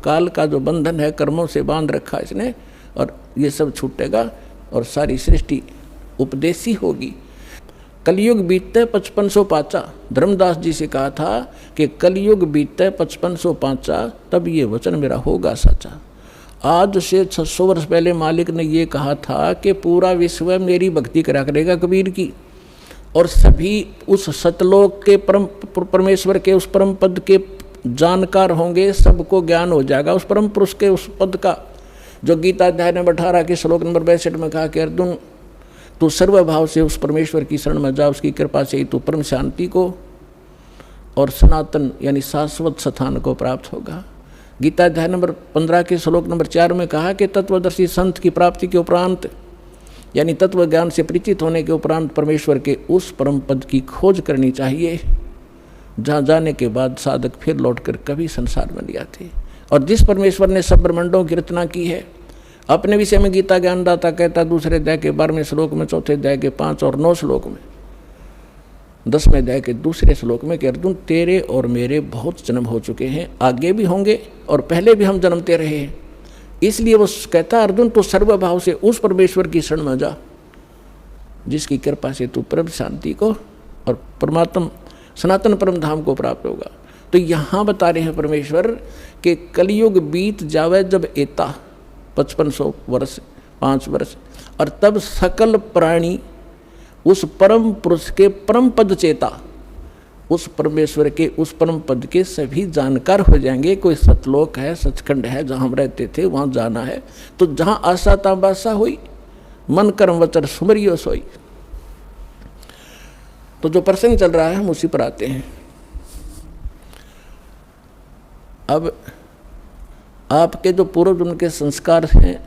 काल का जो बंधन है कर्मों से बांध रखा इसने, और ये सब छूटेगा और सारी सृष्टि उपदेशी होगी। कलयुग बीतते 5505। धर्मदास जी से कहा था कि कलयुग बीतते 5505, तब ये वचन मेरा होगा सच्चा। आज से 600 वर्ष पहले मालिक ने ये कहा था कि पूरा विश्व मेरी भक्ति करा करेगा कबीर की, और सभी उस सतलोक के परमेश्वर के उस परम पद के जानकार होंगे, सबको ज्ञान हो जाएगा उस परम पुरुष के उस पद का। जो गीता अध्याय नंबर 18 के श्लोक नंबर 62 में कहा कि अर्जुन तू सर्वभाव से उस परमेश्वर की शरण में जा, उसकी कृपा से ही तू परम शांति को और सनातन यानी शाश्वत स्थान को प्राप्त होगा। गीता अध्याय नंबर 15 के श्लोक नंबर 4 में कहा कि तत्वदर्शी संत की प्राप्ति के उपरांत यानी तत्व ज्ञान से परिचित होने के उपरांत परमेश्वर के उस परम पद की खोज करनी चाहिए, जहाँ जाने के बाद साधक फिर लौटकर कभी संसार में नहीं आते। और जिस परमेश्वर ने सब ब्रह्मांडों की रचना की है, अपने विषय में गीता ज्ञानदाता कहता दूसरे अध्याय के 12वें श्लोक में, चौथे अध्याय के 5 और 9 श्लोक में, 10वें अध्याय के दूसरे श्लोक में कि अर्जुन तेरे और मेरे बहुत जन्म हो चुके हैं, आगे भी होंगे और पहले भी हम जन्मते रहे हैं। इसलिए वो कहता अर्जुन तो सर्वभाव से उस परमेश्वर की शरण में जा, जिसकी कृपा से तू परम शांति को और परमात्मा सनातन परम धाम को प्राप्त होगा। तो यहाँ बता रहे हैं परमेश्वर कि कलयुग बीत जावे जब एता 5500 वर्ष 5 वर्ष, और तब सकल प्राणी उस परम पुरुष के परम पद चेता, उस परमेश्वर के उस परम पद के सभी जानकार हो जाएंगे। कोई सतलोक है, सचखंड है जहाँ हम रहते थे, वहाँ जाना है तो जहाँ आशा ताबासा हुई, मन कर्म वचन सुमरियो सोई। तो जो प्रसंग चल रहा है हम उसी पर आते हैं। अब आपके जो पूर्व जन्म के संस्कार हैं,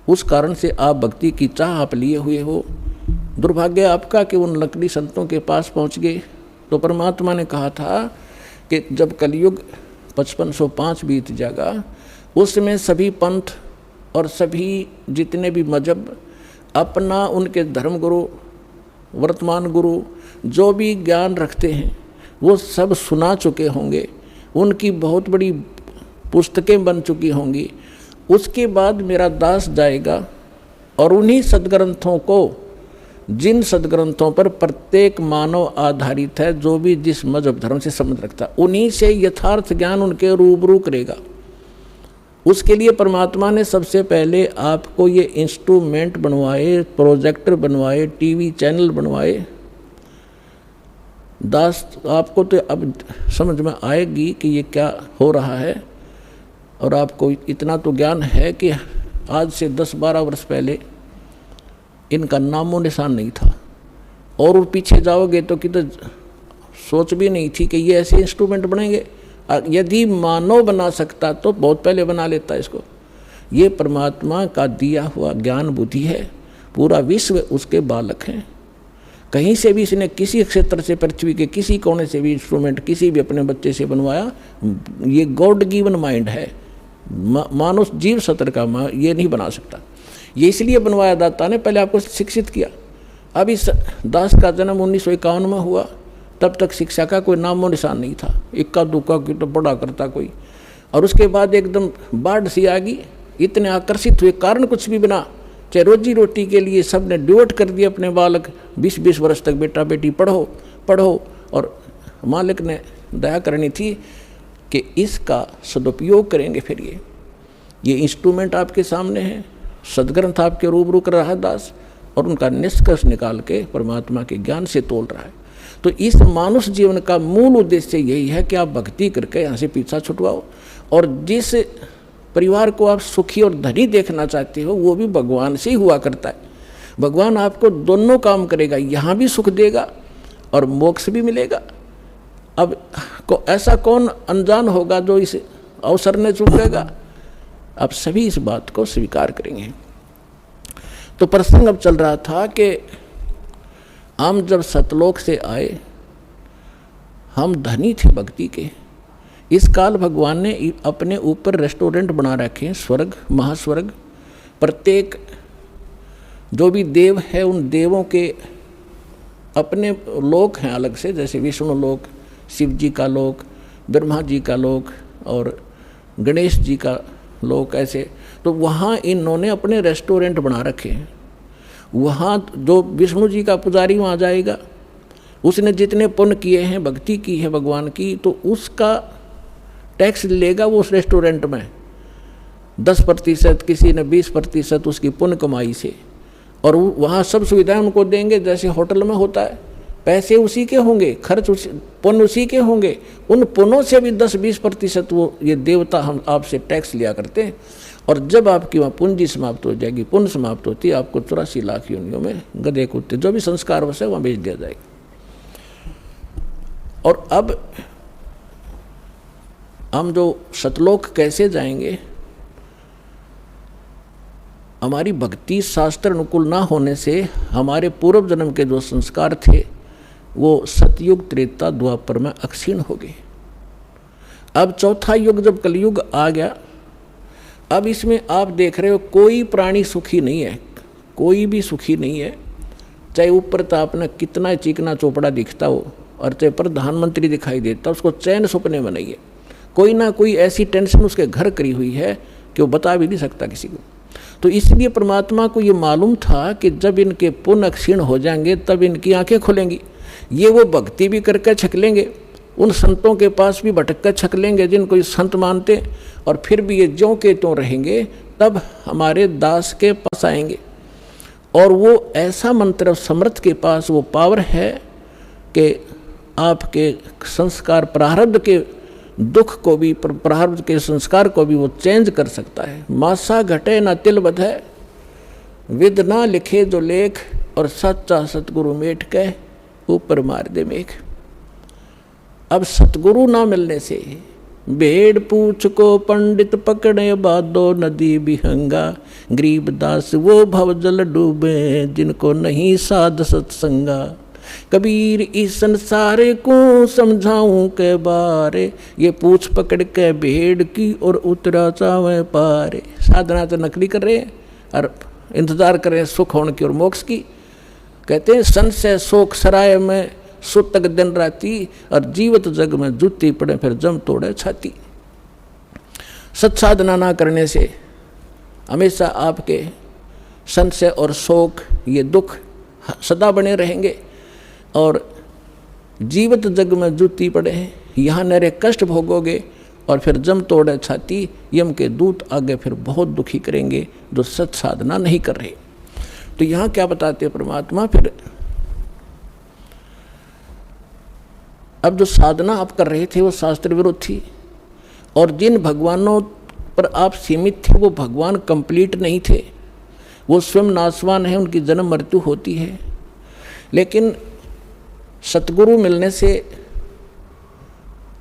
उस कारण से आप भक्ति की चाह आप लिए हुए हो। दुर्भाग्य आपका कि उन लकड़ी संतों के पास पहुंच गए। तो परमात्मा ने कहा था कि जब कलयुग 5505 बीत जाएगा, उस समय सभी पंथ और सभी जितने भी मजहब अपना उनके धर्म गुरु, वर्तमान गुरु जो भी ज्ञान रखते हैं वो सब सुना चुके होंगे, उनकी बहुत बड़ी पुस्तकें बन चुकी होंगी। उसके बाद मेरा दास जाएगा और उन्हीं सदग्रंथों को, जिन सदग्रंथों पर प्रत्येक मानव आधारित है, जो भी जिस मजहब धर्म से संबंध रखता है, उन्हीं से यथार्थ ज्ञान उनके रूबरू करेगा। उसके लिए परमात्मा ने सबसे पहले आपको ये इंस्ट्रूमेंट बनवाए, प्रोजेक्टर बनवाए, टीवी चैनल बनवाए। दास आपको तो अब समझ में आएगी कि ये क्या हो रहा है, और आपको इतना तो ज्ञान है कि आज से 10-12 वर्ष पहले इनका नामो निशान नहीं था, और पीछे जाओगे तो कि तो सोच भी नहीं थी कि ये ऐसे इंस्ट्रूमेंट बनेंगे। यदि मानव बना सकता तो बहुत पहले बना लेता इसको। ये परमात्मा का दिया हुआ ज्ञान बुद्धि है, पूरा विश्व उसके बालक हैं। कहीं से भी इसने किसी क्षेत्र से, पृथ्वी के किसी कोने से भी इंस्ट्रूमेंट किसी भी अपने बच्चे से बनवाया, ये गॉड गिवन माइंड है, मानुष जीव सत्र का ये नहीं बना सकता। ये इसलिए बनवाया दाता ने, पहले आपको शिक्षित किया। अब इस दास का जन्म 1951 में हुआ, तब तक शिक्षा का कोई नामो निशान नहीं था, इक्का दुक्का की तो पढ़ा करता कोई। और उसके बाद एकदम बाढ़ सी आ गई, इतने आकर्षित हुए, कारण कुछ भी बना, चाहे रोजी रोटी के लिए सब ने डिवोट कर दिया अपने बालक। 20-20 वर्ष तक बेटा बेटी पढ़ो पढ़ो, और मालिक ने दया करनी थी कि इसका सदुपयोग करेंगे। फिर ये इंस्ट्रूमेंट आपके सामने है, सदग्रंथ आपके रूबरू कर रहा है दास, और उनका निष्कर्ष निकाल के परमात्मा के ज्ञान से तोल रहा है। तो इस मानुष जीवन का मूल उद्देश्य यही है कि आप भक्ति करके यहाँ से पीछा छुटवाओ, और जिस परिवार को आप सुखी और धनी देखना चाहते हो, वो भी भगवान से ही हुआ करता है। भगवान आपको दोनों काम करेगा, यहाँ भी सुख देगा और मोक्ष भी मिलेगा। अब ऐसा कौन अनजान होगा जो इस अवसर ने चूकेगा? अब सभी इस बात को स्वीकार करेंगे। तो प्रसंग अब चल रहा था कि हम जब सतलोक से आए, हम धनी थे भक्ति के। इस काल भगवान ने अपने ऊपर रेस्टोरेंट बना रखे हैं, स्वर्ग, महास्वर्ग। प्रत्येक जो भी देव है उन देवों के अपने लोक हैं अलग से, जैसे विष्णु लोक, शिव जी का लोक, ब्रह्मा जी का लोक और गणेश जी का लोक, ऐसे। तो वहाँ इन्होंने अपने रेस्टोरेंट बना रखे हैं। वहाँ जो विष्णु जी का पुजारी वहाँ जाएगा, उसने जितने पुण्य किए हैं, भक्ति की है भगवान की, तो उसका टैक्स लेगा वो उस रेस्टोरेंट में 10%, किसी ने 20% उसकी पुण्य कमाई से। और वहाँ सब सुविधाएं उनको देंगे जैसे होटल में होता है। पैसे उसी के होंगे, खर्च पुण्य उसी के होंगे। उन पुण्यों से भी 10-20% वो ये देवता हम आपसे टैक्स लिया करते हैं। और जब आपकी वहाँ पूंजी समाप्त हो जाएगी, पुण्य समाप्त होती है, आपको 84 लाख योनियों में गधे कुत्ते जो भी संस्कार वैसे वहाँ भेज दिया जाएगा। और अब हम जो सतलोक कैसे जाएंगे? हमारी भक्ति शास्त्र अनुकूल ना होने से हमारे पूर्व जन्म के जो संस्कार थे वो सतयुग, त्रेता, द्वापर में अक्षीण हो गए। अब चौथा युग जब कलयुग आ गया, अब इसमें आप देख रहे हो कोई प्राणी सुखी नहीं है, कोई भी सुखी नहीं है। चाहे ऊपर ताप में कितना चिकना चोपड़ा दिखता हो और चाहे प्रधानमंत्री दिखाई देता, उसको चैन सपने में नहीं है। कोई ना कोई ऐसी टेंशन उसके घर करी हुई है कि वो बता भी नहीं सकता किसी को। तो इसलिए परमात्मा को ये मालूम था कि जब इनके पुण्य क्षीण हो जाएंगे तब इनकी आंखें खुलेंगी। ये वो भक्ति भी करके छक लेंगे, उन संतों के पास भी भटक कर छक लेंगे जिनको ये संत मानते, और फिर भी ये ज्यों के त्यों रहेंगे। तब हमारे दास के पास आएंगे। और वो ऐसा मंत्र समर्थ के पास वो पावर है कि आपके संस्कार प्रारब्ध के दुख को भी, प्रारब्ध के संस्कार को भी वो चेंज कर सकता है। मासा घटे ना तिल बधे, विद ना लिखे जो लेख, और सच्चा सतगुरु मेट के ऊपर मार दे मेघ। अब सतगुरु ना मिलने से भेड़ पूछ को पंडित पकड़े बादो नदी बिहंगा, गरीब दास वो भवजल डूबे जिनको नहीं साध सत्संगा। कबीर इस संसार को समझाऊं के बारे, ये पूछ पकड़ के भेड़ की और उतरा चावे पारे। साधना तो नकली कर रहे हैं और इंतजार कर रहे हैं सुख होने की और मोक्ष की। कहते हैं सन से शोक सराय में सुतक दिन राती, और जीवत जग में जूती पड़े फिर जम तोड़े छाती। सत्साधना ना करने से हमेशा आपके संशय और शोक, ये दुख सदा बने रहेंगे, और जीवत जग में जूती पड़े हैं, यहाँ नरे कष्ट भोगोगे, और फिर जम तोड़े छाती, यम के दूत आगे फिर बहुत दुखी करेंगे जो सत साधना नहीं कर रहे। तो यहाँ क्या बताते परमात्मा, फिर अब जो साधना आप कर रहे थे वो शास्त्र विरुद्ध थी, और जिन भगवानों पर आप सीमित थे वो भगवान कंप्लीट नहीं थे, वो स्वयं नाशवान है, उनकी जन्म मृत्यु होती है। लेकिन सतगुरु मिलने से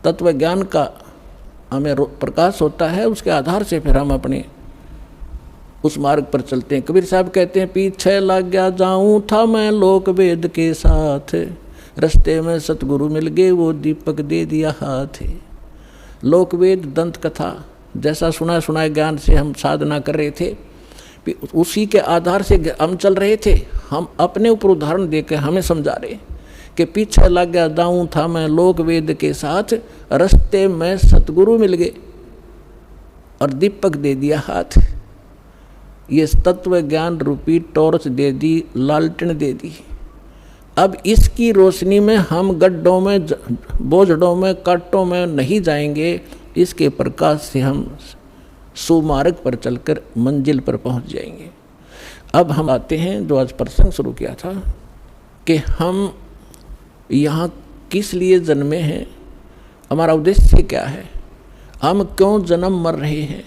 तत्व ज्ञान का हमें प्रकाश होता है, उसके आधार से फिर हम अपने उस मार्ग पर चलते हैं। कबीर साहब कहते हैं, पीछे लग गया जाऊं था मैं लोक वेद के साथ, रास्ते में सतगुरु मिल गए वो दीपक दे दिया हाथ। लोक वेद दंत कथा जैसा सुना ज्ञान से हम साधना कर रहे थे, उसी के आधार से हम चल रहे थे। हम अपने ऊपर उदाहरण देकर हमें समझा रहे कि पीछे लग गया दाऊं था मैं लोक वेद के साथ, रास्ते में सतगुरु मिल गए और दीपक दे दिया हाथ। ये तत्व ज्ञान रूपी टॉर्च दे दी, लालटेन दे दी। अब इसकी रोशनी में हम गड्ढों में, बोझड़ों में, कांटों में नहीं जाएंगे, इसके प्रकाश से हम सुमार्ग पर चलकर मंजिल पर पहुंच जाएंगे। अब हम आते हैं जो आज प्रसंग शुरू किया था कि हम यहाँ किस लिए जन्मे हैं, हमारा उद्देश्य क्या है, हम क्यों जन्म मर रहे हैं।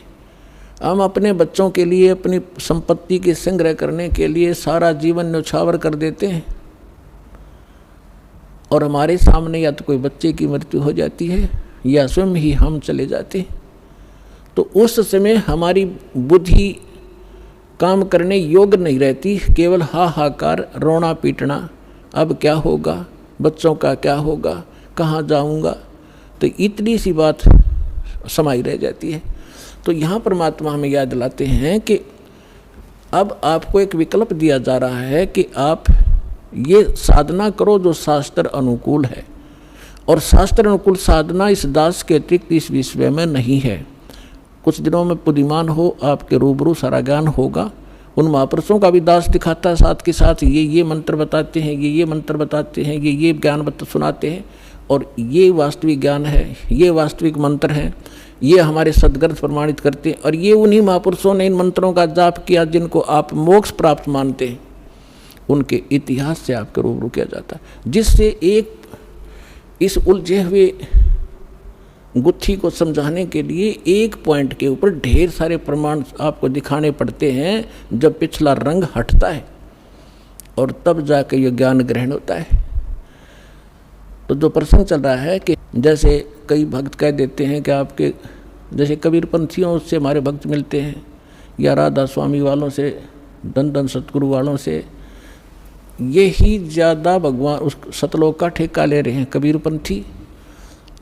हम अपने बच्चों के लिए अपनी संपत्ति के संग्रह करने के लिए सारा जीवन न्यौछावर कर देते हैं, और हमारे सामने या तो कोई बच्चे की मृत्यु हो जाती है या स्वयं ही हम चले जाते हैं, तो उस समय हमारी बुद्धि काम करने योग्य नहीं रहती, केवल हाहाकार, रोना पीटना, अब क्या होगा, बच्चों का क्या होगा, कहाँ जाऊँगा, तो इतनी सी बात समाई रह जाती है। तो यहाँ परमात्मा हमें याद दिलाते हैं कि अब आपको एक विकल्प दिया जा रहा है कि आप ये साधना करो जो शास्त्र अनुकूल है, और शास्त्र अनुकूल साधना इस दास के अतिरिक्त इस विश्व में नहीं है। कुछ दिनों में बुद्धिमान हो आपके रूबरू सारा ज्ञान होगा। उन महापुरुषों का भी दास दिखाता है, साथ के साथ ये मंत्र बताते हैं, ये मंत्र बताते हैं, ये ज्ञान सुनाते हैं, और ये वास्तविक ज्ञान है, ये वास्तविक मंत्र हैं, ये हमारे सद्ग्रंथ प्रमाणित करते हैं, और ये उन्हीं महापुरुषों ने इन मंत्रों का जाप किया जिनको आप मोक्ष प्राप्त मानते हैं, उनके इतिहास से आपके रूबरू किया जाता है, जिससे एक इस उलझे हुए गुत्थी को समझाने के लिए एक पॉइंट के ऊपर ढेर सारे प्रमाण आपको दिखाने पड़ते हैं। जब पिछला रंग हटता है और तब जाके ये ज्ञान ग्रहण होता है। तो जो प्रसंग चल रहा है कि जैसे कई भक्त कह देते हैं कि आपके जैसे कबीरपंथियों से हमारे भक्त मिलते हैं, या राधा स्वामी वालों से, दन सतगुरु वालों से, ये ही ज़्यादा भगवान उस सतलोक का ठेका ले रहे हैं कबीरपंथी,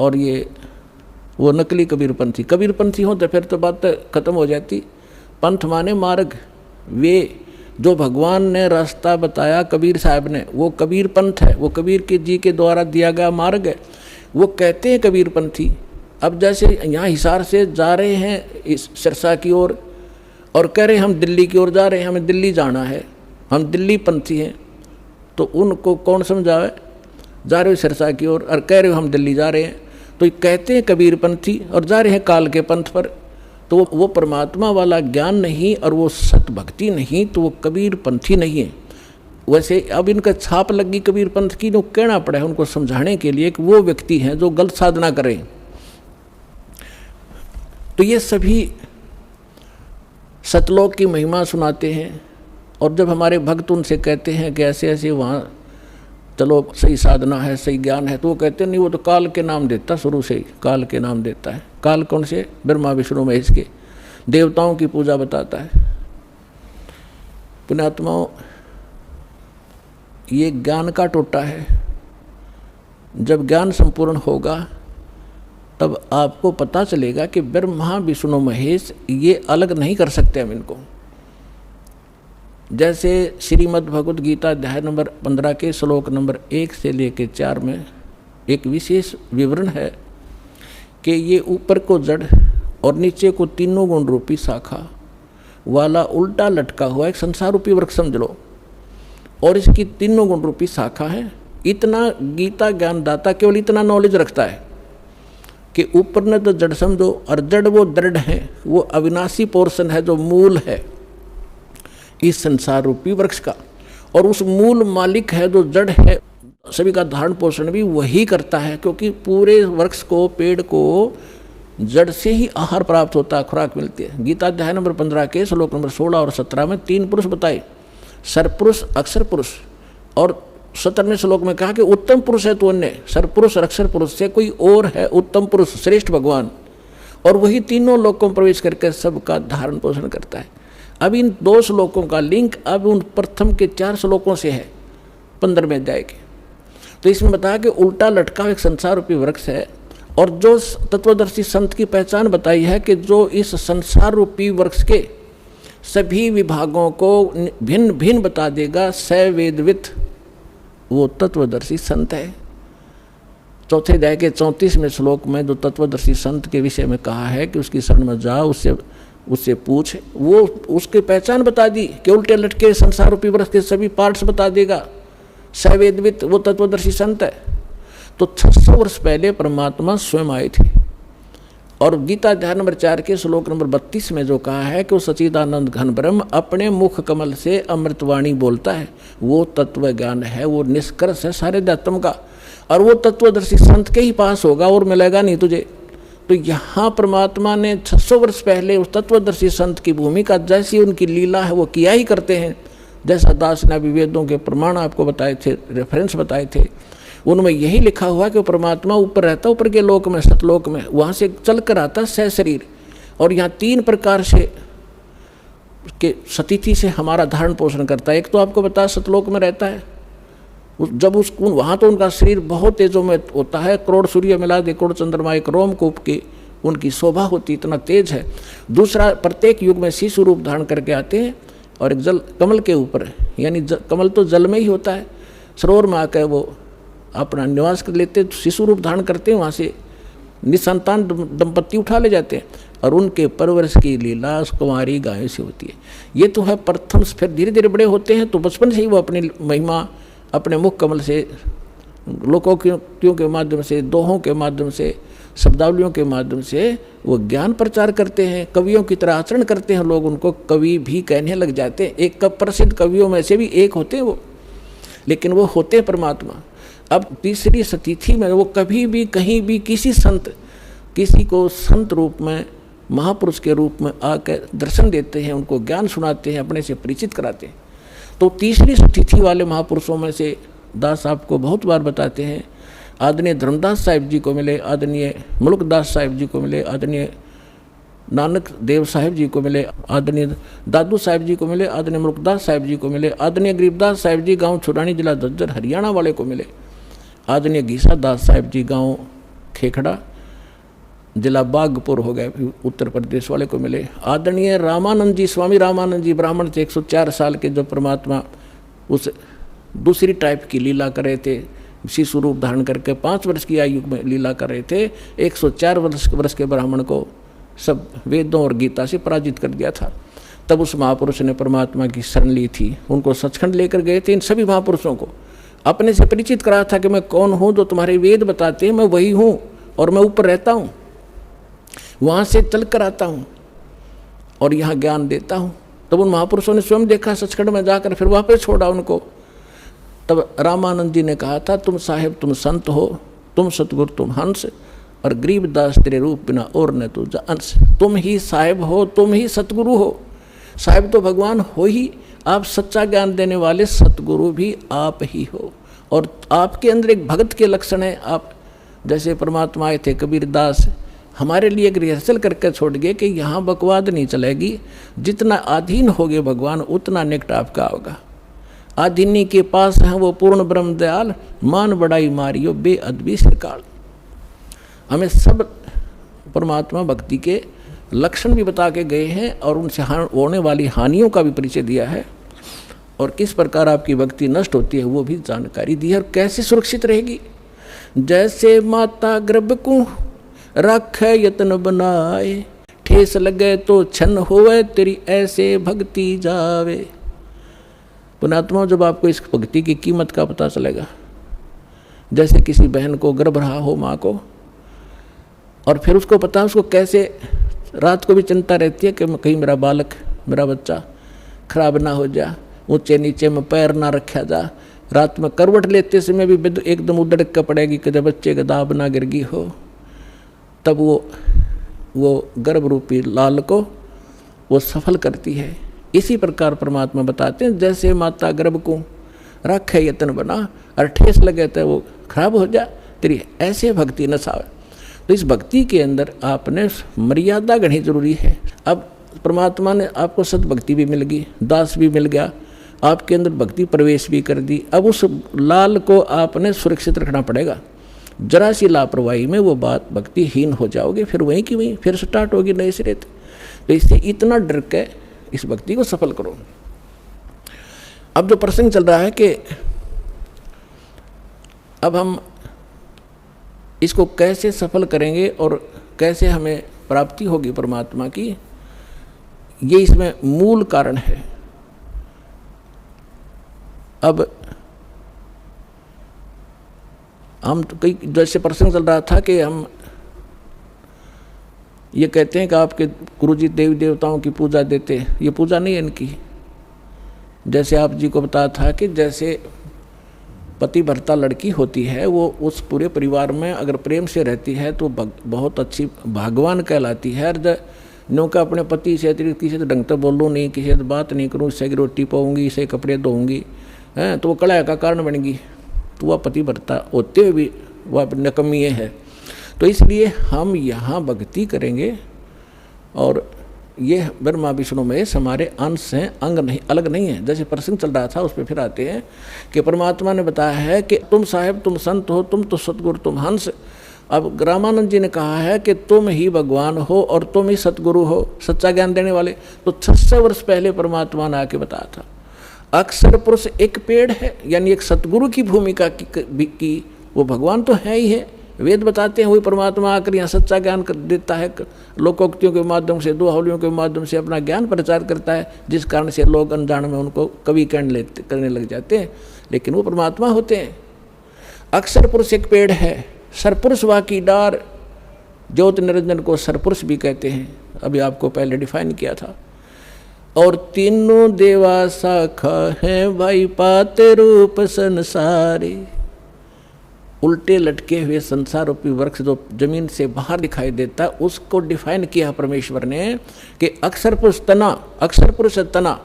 और ये वो नकली कबीरपंथी हो तो फिर तो बात खत्म हो जाती। पंथ माने मार्ग, वे जो भगवान ने रास्ता बताया कबीर साहब ने, वो कबीर पंथ है, वो कबीर के जी के द्वारा दिया गया मार्ग है, वो कहते हैं कबीरपंथी। अब जैसे यहाँ हिसार से जा रहे हैं इस सिरसा की ओर और कह रहे हैं हम दिल्ली की ओर जा रहे हैं, हमें दिल्ली जाना है, हम दिल्ली पंथी हैं, तो उनको कौन समझावे? जा रहे हो सिरसा की ओर और कह रहे हो हम दिल्ली जा रहे हैं, तो कहते हैं कबीरपंथी और जा रहे हैं काल के पंथ पर। तो वो परमात्मा वाला ज्ञान नहीं और वो सत भक्ति नहीं, तो वो कबीरपंथी नहीं है। वैसे अब इनका छाप लगी कबीरपंथ की, जो कहना पड़ा है उनको समझाने के लिए कि वो व्यक्ति हैं जो गलत साधना करें। तो ये सभी सतलोक की महिमा सुनाते हैं, और जब हमारे भक्त उनसे कहते हैं कि ऐसे ऐसे वहाँ चलो सही साधना है, सही ज्ञान है, तो वो कहते हैं नहीं, वो तो काल के नाम देता, शुरू से ही काल के नाम देता है। काल कौन से? ब्रह्मा विष्णु महेश के, देवताओं की पूजा बताता है। पुण्यात्माओं, ये ज्ञान का टोटा है। जब ज्ञान संपूर्ण होगा तब आपको पता चलेगा कि ब्रह्मा विष्णु महेश ये अलग नहीं कर सकते हम इनको। जैसे श्रीमद् भगवद गीता अध्याय नंबर 15 के श्लोक नंबर 1 से लेकर 4 में एक विशेष विवरण है कि ये ऊपर को जड़ और नीचे को तीनों गुण रूपी शाखा वाला उल्टा लटका हुआ एक संसार रूपी वृक्ष समझ लो, और इसकी तीनों गुण रूपी शाखा है। इतना गीता ज्ञानदाता केवल इतना नॉलेज रखता है कि ऊपर ने तो जड़ समझो, और जड़ वो दृढ़ है, वो अविनाशी पोर्शन है जो मूल है इस संसार रूपी वृक्ष का, और उस मूल मालिक है जो जड़ है, सभी का धारण पोषण भी वही करता है, क्योंकि पूरे वृक्ष को, पेड़ को जड़ से ही आहार प्राप्त होता है, खुराक मिलती है। गीता अध्याय नंबर 15 के श्लोक नंबर 16 और 17 में 3 पुरुष बताए, सरपुरुष, अक्षर पुरुष, और 17वें श्लोक में कहा कि उत्तम पुरुष है तो अन्य, सरपुरुष और अक्षर पुरुष से कोई और है उत्तम पुरुष, श्रेष्ठ भगवान, और वही तीनों लोकों में प्रवेश करके सबका धारण पोषण करता है। अब इन 2 श्लोकों का लिंक अब उन प्रथम के 4 श्लोकों से है 15वें अध्याय के। तो इसमें बताया कि उल्टा लटका एक संसार रूपी वृक्ष है, और जो तत्वदर्शी संत की पहचान बताई है कि जो इस संसार रूपी वृक्ष के सभी विभागों को भिन्न भिन्न बता देगा, सवेदवित, वो तत्वदर्शी संत है। चौथे अध्याय के 34वें श्लोक में जो तत्वदर्शी संत के विषय में कहा है कि उसकी शरण में जाओ, उससे पूछ, वो उसकी पहचान बता दी कि उल्टे लटके संसार रूपी वृक्ष के सभी पार्ट्स बता देगा, सवेदवित, वो तत्वदर्शी संत है। तो 600 वर्ष पहले परमात्मा स्वयं आए थे, और गीता अध्याय नंबर 4 के श्लोक नंबर 32 में जो कहा है कि वो सच्चिदानंद घन ब्रह्म अपने मुख कमल से अमृतवाणी बोलता है, वो तत्व ज्ञान है, वो निष्कर्ष है सारे अध्यात्म का, और वो तत्वदर्शी संत के ही पास होगा और मिलेगा नहीं तुझे। तो यहाँ परमात्मा ने 600 वर्ष पहले उस तत्वदर्शी संत की भूमिका जैसी उनकी लीला है वो किया ही करते हैं। जैसा दास ने अभी वेदों के प्रमाण आपको बताए थे, रेफरेंस बताए थे, उनमें यही लिखा हुआ कि परमात्मा ऊपर रहता, ऊपर के लोक में, सतलोक में, वहाँ से चल कर आता सह शरीर। और यहाँ 3 प्रकार से के सतिथि से हमारा धारण पोषण करता है। एक तो आपको बताया सतलोक में रहता है, जब उसको वहाँ तो उनका शरीर बहुत तेजों में होता है, करोड़ सूर्य मिला दे, करोड़ चंद्रमा एक रोमकूप की उनकी शोभा होती, इतना तेज है। दूसरा, प्रत्येक युग में शिशु रूप धारण करके आते हैं और एक जल कमल के ऊपर, यानी कमल तो जल में ही होता है, सरोवर में आकर वो अपना निवास कर लेते, शिशु रूप धारण करते हैं, वहाँ से निसंतान दंपत्ति उठा ले जाते हैं और उनके परवरिश की लीला कुंवारी गायों से होती है। ये तो है प्रथम। फिर धीरे धीरे बड़े होते हैं तो बचपन से ही वो अपनी महिमा अपने मुख कमल से, लोकोक्तियों के माध्यम से, दोहों के माध्यम से, शब्दावलियों के माध्यम से वो ज्ञान प्रचार करते हैं। कवियों की तरह आचरण करते हैं, लोग उनको कवि भी कहने लग जाते हैं। एक प्रसिद्ध कवियों में से भी एक होते हैं वो, लेकिन वो होते परमात्मा। अब तीसरी सतिथि में वो कभी भी कहीं भी किसी को संत रूप में, महापुरुष के रूप में आकर दर्शन देते हैं, उनको ज्ञान सुनाते हैं, अपने से परिचित कराते हैं। तो तीसरी सतिथि वाले महापुरुषों में से दास आपको बहुत बार बताते हैं, आदरणीय धर्मदास साहिब जी को मिले, आदरणीय मुल्कदास साहिब जी को मिले, आदरणीय नानक देव साहिब जी को मिले, आदरणीय दादू साहिब जी को मिले, आदरणीय मुल्कदास साहिब जी को मिले, आदरणीय गरीबदास साहिब जी गांव छुड़ानी जिला झज्जर हरियाणा वाले को मिले, आदरणीय घीसा दास साहिब जी गांव खेखड़ा जिला बागपुर हो गए उत्तर प्रदेश वाले को मिले, आदरणीय रामानंद जी, स्वामी रामानंद जी ब्राह्मण थे, 104 साल के, जो परमात्मा उस दूसरी टाइप की लीला कर रहे थे, शिशु रूप धारण करके 5 वर्ष की आयु में लीला कर रहे थे। 104 वर्ष के ब्राह्मण को सब वेदों और गीता से पराजित कर दिया था। तब उस महापुरुष ने परमात्मा की शरण ली थी, उनको सचखंड लेकर गए थे। इन सभी महापुरुषों को अपने से परिचित कराया था कि मैं कौन हूँ, जो तुम्हारे वेद बताते हैं मैं वही हूँ और मैं ऊपर रहता हूँ, वहाँ से चल कर आता हूँ और यहाँ ज्ञान देता हूँ। तब उन महापुरुषों ने स्वयं देखा सचखंड में जाकर, फिर वापस छोड़ा उनको। तब रामानंद जी ने कहा था, तुम साहेब तुम संत हो, तुम सतगुरु तुम हंस, और गरीबदास तेरे रूप बिना और न तुझा अंश। तुम ही साहेब हो, तुम ही सतगुरु हो। साहेब तो भगवान हो ही, आप सच्चा ज्ञान देने वाले सतगुरु भी आप ही हो। और आपके अंदर एक भगत के लक्षण है। आप जैसे परमात्मा आए थे, कबीरदास हमारे लिए एक रिहर्सल करके छोड़ गए कि यहाँ बकवाद नहीं चलेगी, जितना अधीन होगे भगवान उतना निकट आपका होगा। आधीनी के पास है वो पूर्ण ब्रह्म दयाल, मान बड़ाई मारियो बेअदबी सरकाल। हमें सब परमात्मा भक्ति के लक्षण भी बता के गए हैं और उनसे होने वाली हानियों का भी परिचय दिया है, और किस प्रकार आपकी भक्ति नष्ट होती है वो भी जानकारी दी है, और कैसे सुरक्षित रहेगी। जैसे माता गर्भ को रखे यत्न बनाए, ठेस लगे तो छन होवे तेरी ऐसे भक्ति जावे। पुणात्मा, जब आपको इस भक्ति की कीमत का पता चलेगा, जैसे किसी बहन को गर्भ रहा हो माँ को, और फिर उसको पता उसको कैसे रात को भी चिंता रहती है कि कहीं मेरा बालक, मेरा बच्चा खराब ना हो जा, ऊंचे नीचे में पैर ना रखा जा, रात में करवट लेते समय भी एकदम उदड़क कर पड़ेगी कि जब बच्चे का दाब ना गिर गई हो। तब वो गर्भ रूपी लाल को वो सफल करती है। इसी प्रकार परमात्मा बताते हैं, जैसे माता गर्भ को रखे यत्न बना, और ठेस लगे तो वो खराब हो जा तेरी ऐसे भक्ति न सावे। तो इस भक्ति के अंदर आपने मर्यादा गढ़नी जरूरी है। अब परमात्मा ने आपको सद्भक्ति भी मिल गई, दास भी मिल गया, आपके अंदर भक्ति प्रवेश भी कर दी। अब उस लाल को आपने सुरक्षित रखना पड़ेगा। जरा सी लापरवाही में वो बात भक्तिहीन हो जाओगे, फिर वहीं की वहीं फिर स्टार्ट होगी नए सिरे। तो इससे इतना डर के इस भक्ति को सफल करो। अब जो प्रसंग चल रहा है कि अब हम इसको कैसे सफल करेंगे और कैसे हमें प्राप्ति होगी परमात्मा की, ये इसमें मूल कारण है। अब हम तो कई जैसे प्रसंग चल रहा था कि हम ये कहते हैं कि आपके गुरुजी देवी देवताओं की पूजा देते हैं, ये पूजा नहीं है इनकी। जैसे आप जी को बताया था कि जैसे पति भर्ता लड़की होती है, वो उस पूरे परिवार में अगर प्रेम से रहती है तो बहुत अच्छी भाग्यवान कहलाती है। नो का अपने पति से अतिरिक्त किसी से ढंग से बोलूँ नहीं, किसी से बात नहीं करूँ, इससे रोटी पाऊँगी, इससे कपड़े धोऊँगी, हैं, तो वो कलह का कारण बनेगी, तो वह पति भर्ता होते हुए भी वह नकमिये है। तो इसलिए हम यहाँ भक्ति करेंगे और ये ब्रह्मा विष्णु महेश हमारे अंश हैं, अंग नहीं, अलग नहीं है। जैसे प्रसंग चल रहा था उस पर फिर आते हैं कि परमात्मा ने बताया है कि तुम साहेब, तुम संत हो, तुम तो सतगुरु, तुम हंस। अब रामानंद जी ने कहा है कि तुम ही भगवान हो और तुम ही सतगुरु हो, सच्चा ज्ञान देने वाले। तो 600 वर्ष पहले परमात्मा ने आके बताया था। अक्षर पुरुष एक पेड़ है, यानी एक सतगुरु की भूमिका की वो भगवान तो है ही है। वेद बताते हैं वही परमात्मा आकर यहाँ सच्चा ज्ञान देता है, लोकोक्तियों के माध्यम से, दोहावलियों के माध्यम से अपना ज्ञान प्रचार करता है, जिस कारण से लोग अनजान में उनको कवि करने लग जाते हैं, लेकिन वो परमात्मा होते हैं। अक्षर पुरुष एक पेड़ है, सरपुरुष वा की डार, ज्योति निरंजन को सरपुरुष भी कहते हैं, अभी आपको पहले डिफाइन किया था। और तीनों देवा शाखा है भाई पाते रूप संसारे, उल्टे लटके हुए संसार रूपी वृक्ष जो जमीन से बाहर दिखाई देता है, उसको डिफाइन किया परमेश्वर ने कि अक्षर पुरुष तना, अक्षर पुरुष तना,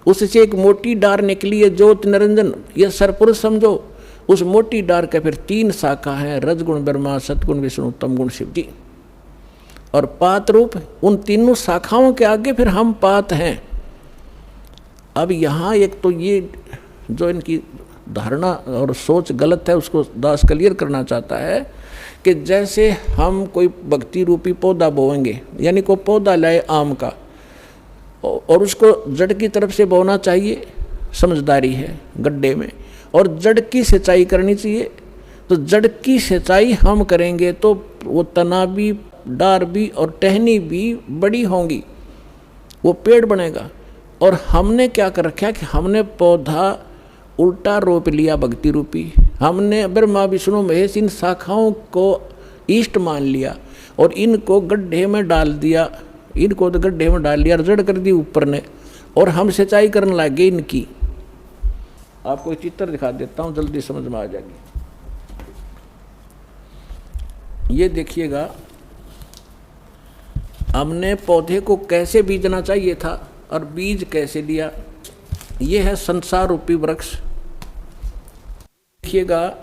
उससे एक मोटी डार निकली है ज्योति निरंजन, यह सरपुरुष समझो। उस मोटी डार के फिर 3 शाखा हैं, रजगुण ब्रह्मा, सतगुण विष्णु, तमगुण शिव जी। और पात रूप, उन तीनों शाखाओं के आगे फिर हम पात हैं। अब यहाँ एक तो ये जो इनकी धारणा और सोच गलत है, उसको दास क्लियर करना चाहता है कि जैसे हम कोई भक्ति रूपी पौधा बोएंगे, यानी कोई पौधा लाए आम का और उसको जड़ की तरफ से बोना चाहिए, समझदारी है गड्ढे में, और जड़ की सिंचाई करनी चाहिए। तो जड़ की सिंचाई हम करेंगे तो वो तना भी, डार भी और टहनी भी बड़ी होंगी, वो पेड़ बनेगा। और हमने क्या कर रखा है कि हमने पौधा उल्टा रोप लिया भक्ति रूपी, हमने ब्रह्मा विष्णु महेश इन शाखाओं को इष्ट मान लिया और इनको गड्ढे में डाल दिया, इनको तो गड्ढे में डाल लिया, जड़ कर दी ऊपर ने, और हम सिंचाई करने लगे इनकी। आपको एक चित्र दिखा देता हूँ, जल्दी समझ में आ जाएगी। ये देखिएगा, हमने पौधे को कैसे बीजना चाहिए था और बीज कैसे लिया। ये है संसार रूपी वृक्ष, देखिएगा,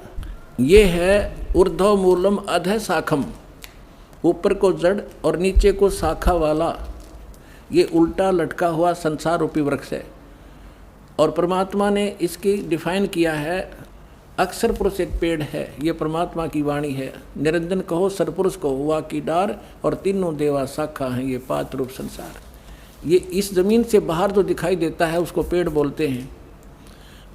ये है ऊर्ध्व मूलम अधः शाखम, ऊपर को जड़ और नीचे को शाखा वाला ये उल्टा लटका हुआ संसार रूपी वृक्ष है। और परमात्मा ने इसकी डिफाइन किया है, अक्षर पुरुष एक पेड़ है, ये परमात्मा की वाणी है। निरंजन कहो सरपुरुष को हुआ की डार, और तीनों देवा शाखा हैं ये पात रूप संसार। ये इस जमीन से बाहर जो दिखाई देता है उसको पेड़ बोलते हैं।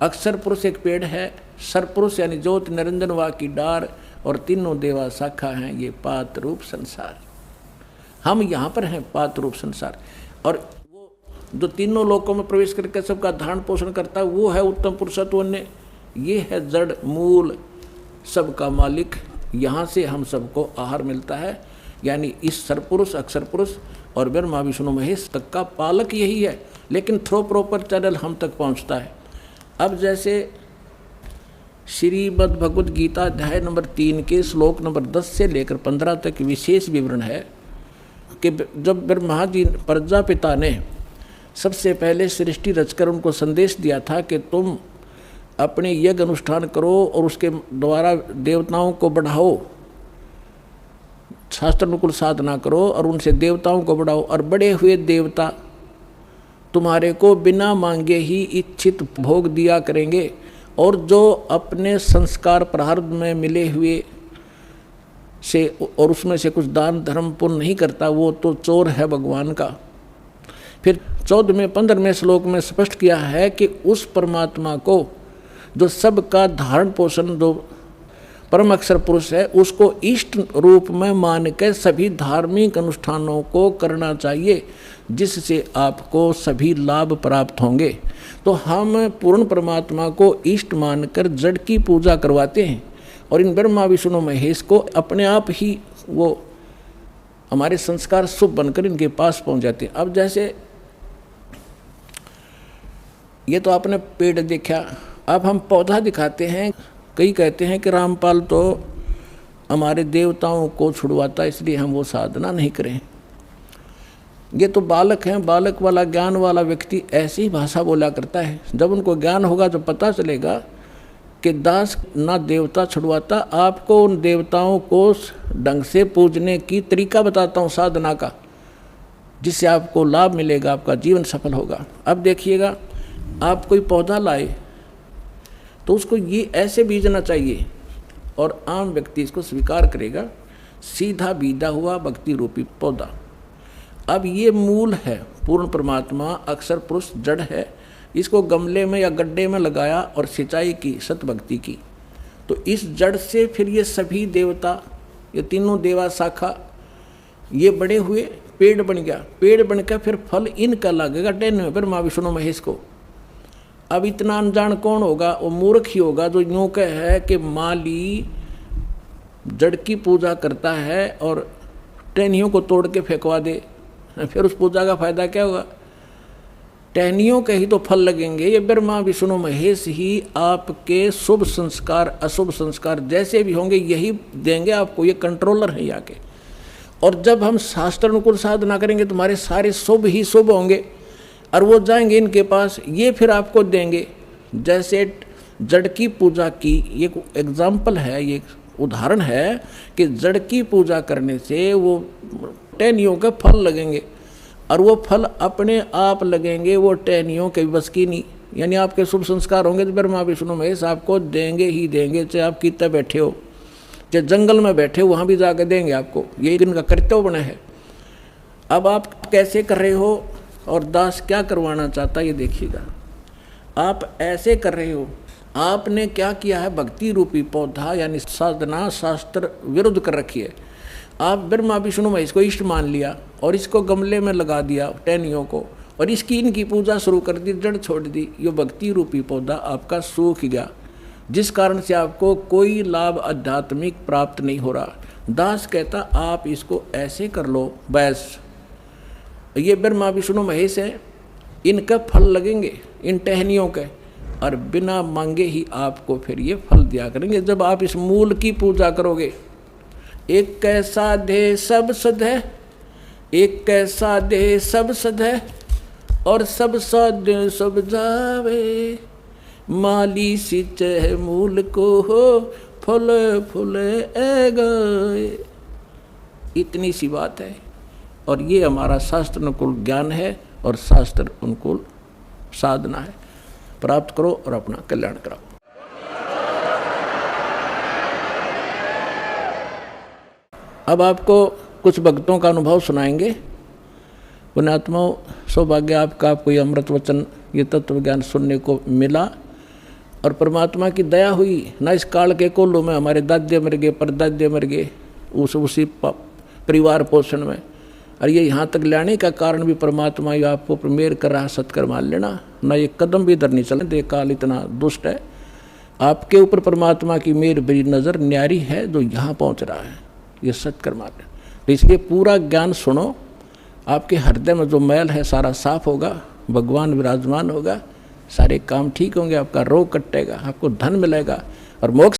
अक्षर पुरुष एक पेड़ है, सरपुरुष यानी ज्योति निरंजन वा की डार, और तीनों देवा शाखा हैं ये पात रूप संसार। हम यहाँ पर हैं पात रूप संसार, और वो जो तीनों लोकों में प्रवेश करके सबका धारण पोषण करता है वो है उत्तम पुरुषत्व ने। ये है जड़ मूल सबका मालिक, यहाँ से हम सबको आहार मिलता है। यानी इस सरपुरुष, अक्षर पुरुष और ब्रह्मा विष्णु महेश तक का पालक यही है, लेकिन थ्रो प्रॉपर चैनल हम तक पहुँचता है। अब जैसे श्रीमद् भगवद गीता अध्याय नंबर 3 के श्लोक नंबर 10 से लेकर 15 तक विशेष विवरण है कि जब ब्रह्मा जी प्रजापिता ने सबसे पहले सृष्टि रचकर उनको संदेश दिया था कि तुम अपने यज्ञ अनुष्ठान करो और उसके द्वारा देवताओं को बढ़ाओ, शास्त्र अनुकूल साधना करो और उनसे देवताओं को बढ़ाओ, और बड़े हुए देवता तुम्हारे को बिना मांगे ही इच्छित भोग दिया करेंगे, और जो अपने संस्कार प्रारब्ध में मिले हुए से और उसमें से कुछ दान धर्म पुण्य नहीं करता वो तो चोर है भगवान का। फिर 14वें 15वें श्लोक में स्पष्ट किया है कि उस परमात्मा को जो सबका धारण पोषण जो परम अक्षर पुरुष है उसको इष्ट रूप में मान कर सभी धार्मिक अनुष्ठानों को करना चाहिए, जिससे आपको सभी लाभ प्राप्त होंगे। तो हम पूर्ण परमात्मा को इष्ट मानकर जड़ की पूजा करवाते हैं, और इन ब्रह्मा विष्णु महेश को अपने आप ही वो हमारे संस्कार शुभ बनकर इनके पास पहुंच जाते हैं। अब जैसे ये तो आपने पेड़ देखा, अब हम पौधा दिखाते हैं। कई कहते हैं कि रामपाल तो हमारे देवताओं को छुड़वाता इसलिए हम वो साधना नहीं करें। ये तो बालक हैं, बालक वाला ज्ञान वाला व्यक्ति ऐसी ही भाषा बोला करता है। जब उनको ज्ञान होगा तो पता चलेगा कि दास ना देवता छुड़वाता, आपको उन देवताओं को ढंग से पूजने की तरीका बताता हूँ साधना का, जिससे आपको लाभ मिलेगा, आपका जीवन सफल होगा। अब देखिएगा, आप कोई पौधा लाए तो उसको ये ऐसे बीजना चाहिए और आम व्यक्ति इसको स्वीकार करेगा। सीधा बीजा हुआ भक्ति रूपी पौधा। अब ये मूल है, पूर्ण परमात्मा अक्षर पुरुष जड़ है। इसको गमले में या गड्ढे में लगाया और सिंचाई की, सतभक्ति की, तो इस जड़ से फिर ये सभी देवता, ये तीनों देवा शाखा, ये बड़े हुए, पेड़ बन गया। पेड़ बनकर फिर फल इनका लगेगा टहनियों पर, माँ विष्णु महेश को। अब इतना अनजान कौन होगा? वो मूर्ख ही होगा जो यूँ कह है कि माली जड़ की पूजा करता है और टहनियों को तोड़ के फेंकवा दे, फिर उस पूजा का फायदा क्या होगा? टहनियों के ही तो फल लगेंगे। ये ब्रह्मा विष्णु महेश ही आपके शुभ संस्कार अशुभ संस्कार जैसे भी होंगे यही देंगे आपको। ये कंट्रोलर है यहाँ के। और जब हम शास्त्र अनुकूल साधना करेंगे तुम्हारे सारे शुभ ही शुभ होंगे और वो जाएंगे इनके पास, ये फिर आपको देंगे। जैसे जड़ की पूजा की, ये एग्जाम्पल है, ये उदाहरण है कि जड़ की पूजा करने से वो टहनियों के फल लगेंगे और वो फल अपने आप लगेंगे, वो टहनियों के बस की नहीं। यानी आपके शुभ संस्कार होंगे तो ब्रह्मा विष्णु महेश आपको देंगे ही देंगे, चाहे आप कितना बैठे हो, चाहे जंगल में बैठे हो, वहाँ भी जाकर देंगे आपको। ये इनका कर्तव्य बना है। अब आप कैसे कर रहे हो और दास क्या करवाना चाहता है ये देखिएगा। आप ऐसे कर रहे हो, आपने क्या किया है? भक्ति रूपी पौधा यानी साधना शास्त्र विरुद्ध कर रखी है। आप ब्रह्मा विष्णु महेश को इष्ट मान लिया और इसको गमले में लगा दिया टहनियों को, और इसकी इनकी पूजा शुरू कर दी, जड़ छोड़ दी। ये भक्ति रूपी पौधा आपका सूख गया, जिस कारण से आपको कोई लाभ आध्यात्मिक प्राप्त नहीं हो रहा। दास कहता आप इसको ऐसे कर लो, बस ये ब्रह्मा विष्णु महेश है, इनका फल लगेंगे इन टहनियों के, और बिना मांगे ही आपको फिर ये फल दिया करेंगे जब आप इस मूल की पूजा करोगे। एक कैसा दे सब सद है, एक कैसा दे सब सद है, और सब सद सब जावे, माली सिंचे मूल को हो, फल फूल ए गए। इतनी सी बात है, और ये हमारा शास्त्र अनुकूल ज्ञान है और शास्त्र अनुकूल साधना है। प्राप्त करो और अपना कल्याण कराओ। अब आपको कुछ भक्तों का अनुभव सुनाएंगे। पुण्यात्माओं, सौभाग्य आपका, आपको ये अमृत वचन, ये तत्व ज्ञान सुनने को मिला और परमात्मा की दया हुई ना। इस काल के कोल्लू में हमारे दादे मर गए, परदादे मर गए उसी परिवार पोषण में, और ये यहाँ तक लाने का कारण भी परमात्मा ये आपको मेहर कर रहा। सत्कर मान लेना ना, ये कदम भी इधर नहीं चलने दे। काल इतना दुष्ट है, आपके ऊपर परमात्मा की मेहर बड़ी नज़र न्यारी है जो यहाँ पहुँच रहा है। ये सत्कर मान लेना। तो इसलिए पूरा ज्ञान सुनो, आपके हृदय में जो मैल है सारा साफ होगा, भगवान विराजमान होगा, सारे काम ठीक होंगे, आपका रोग कटेगा, आपको धन मिलेगा और मोक्ष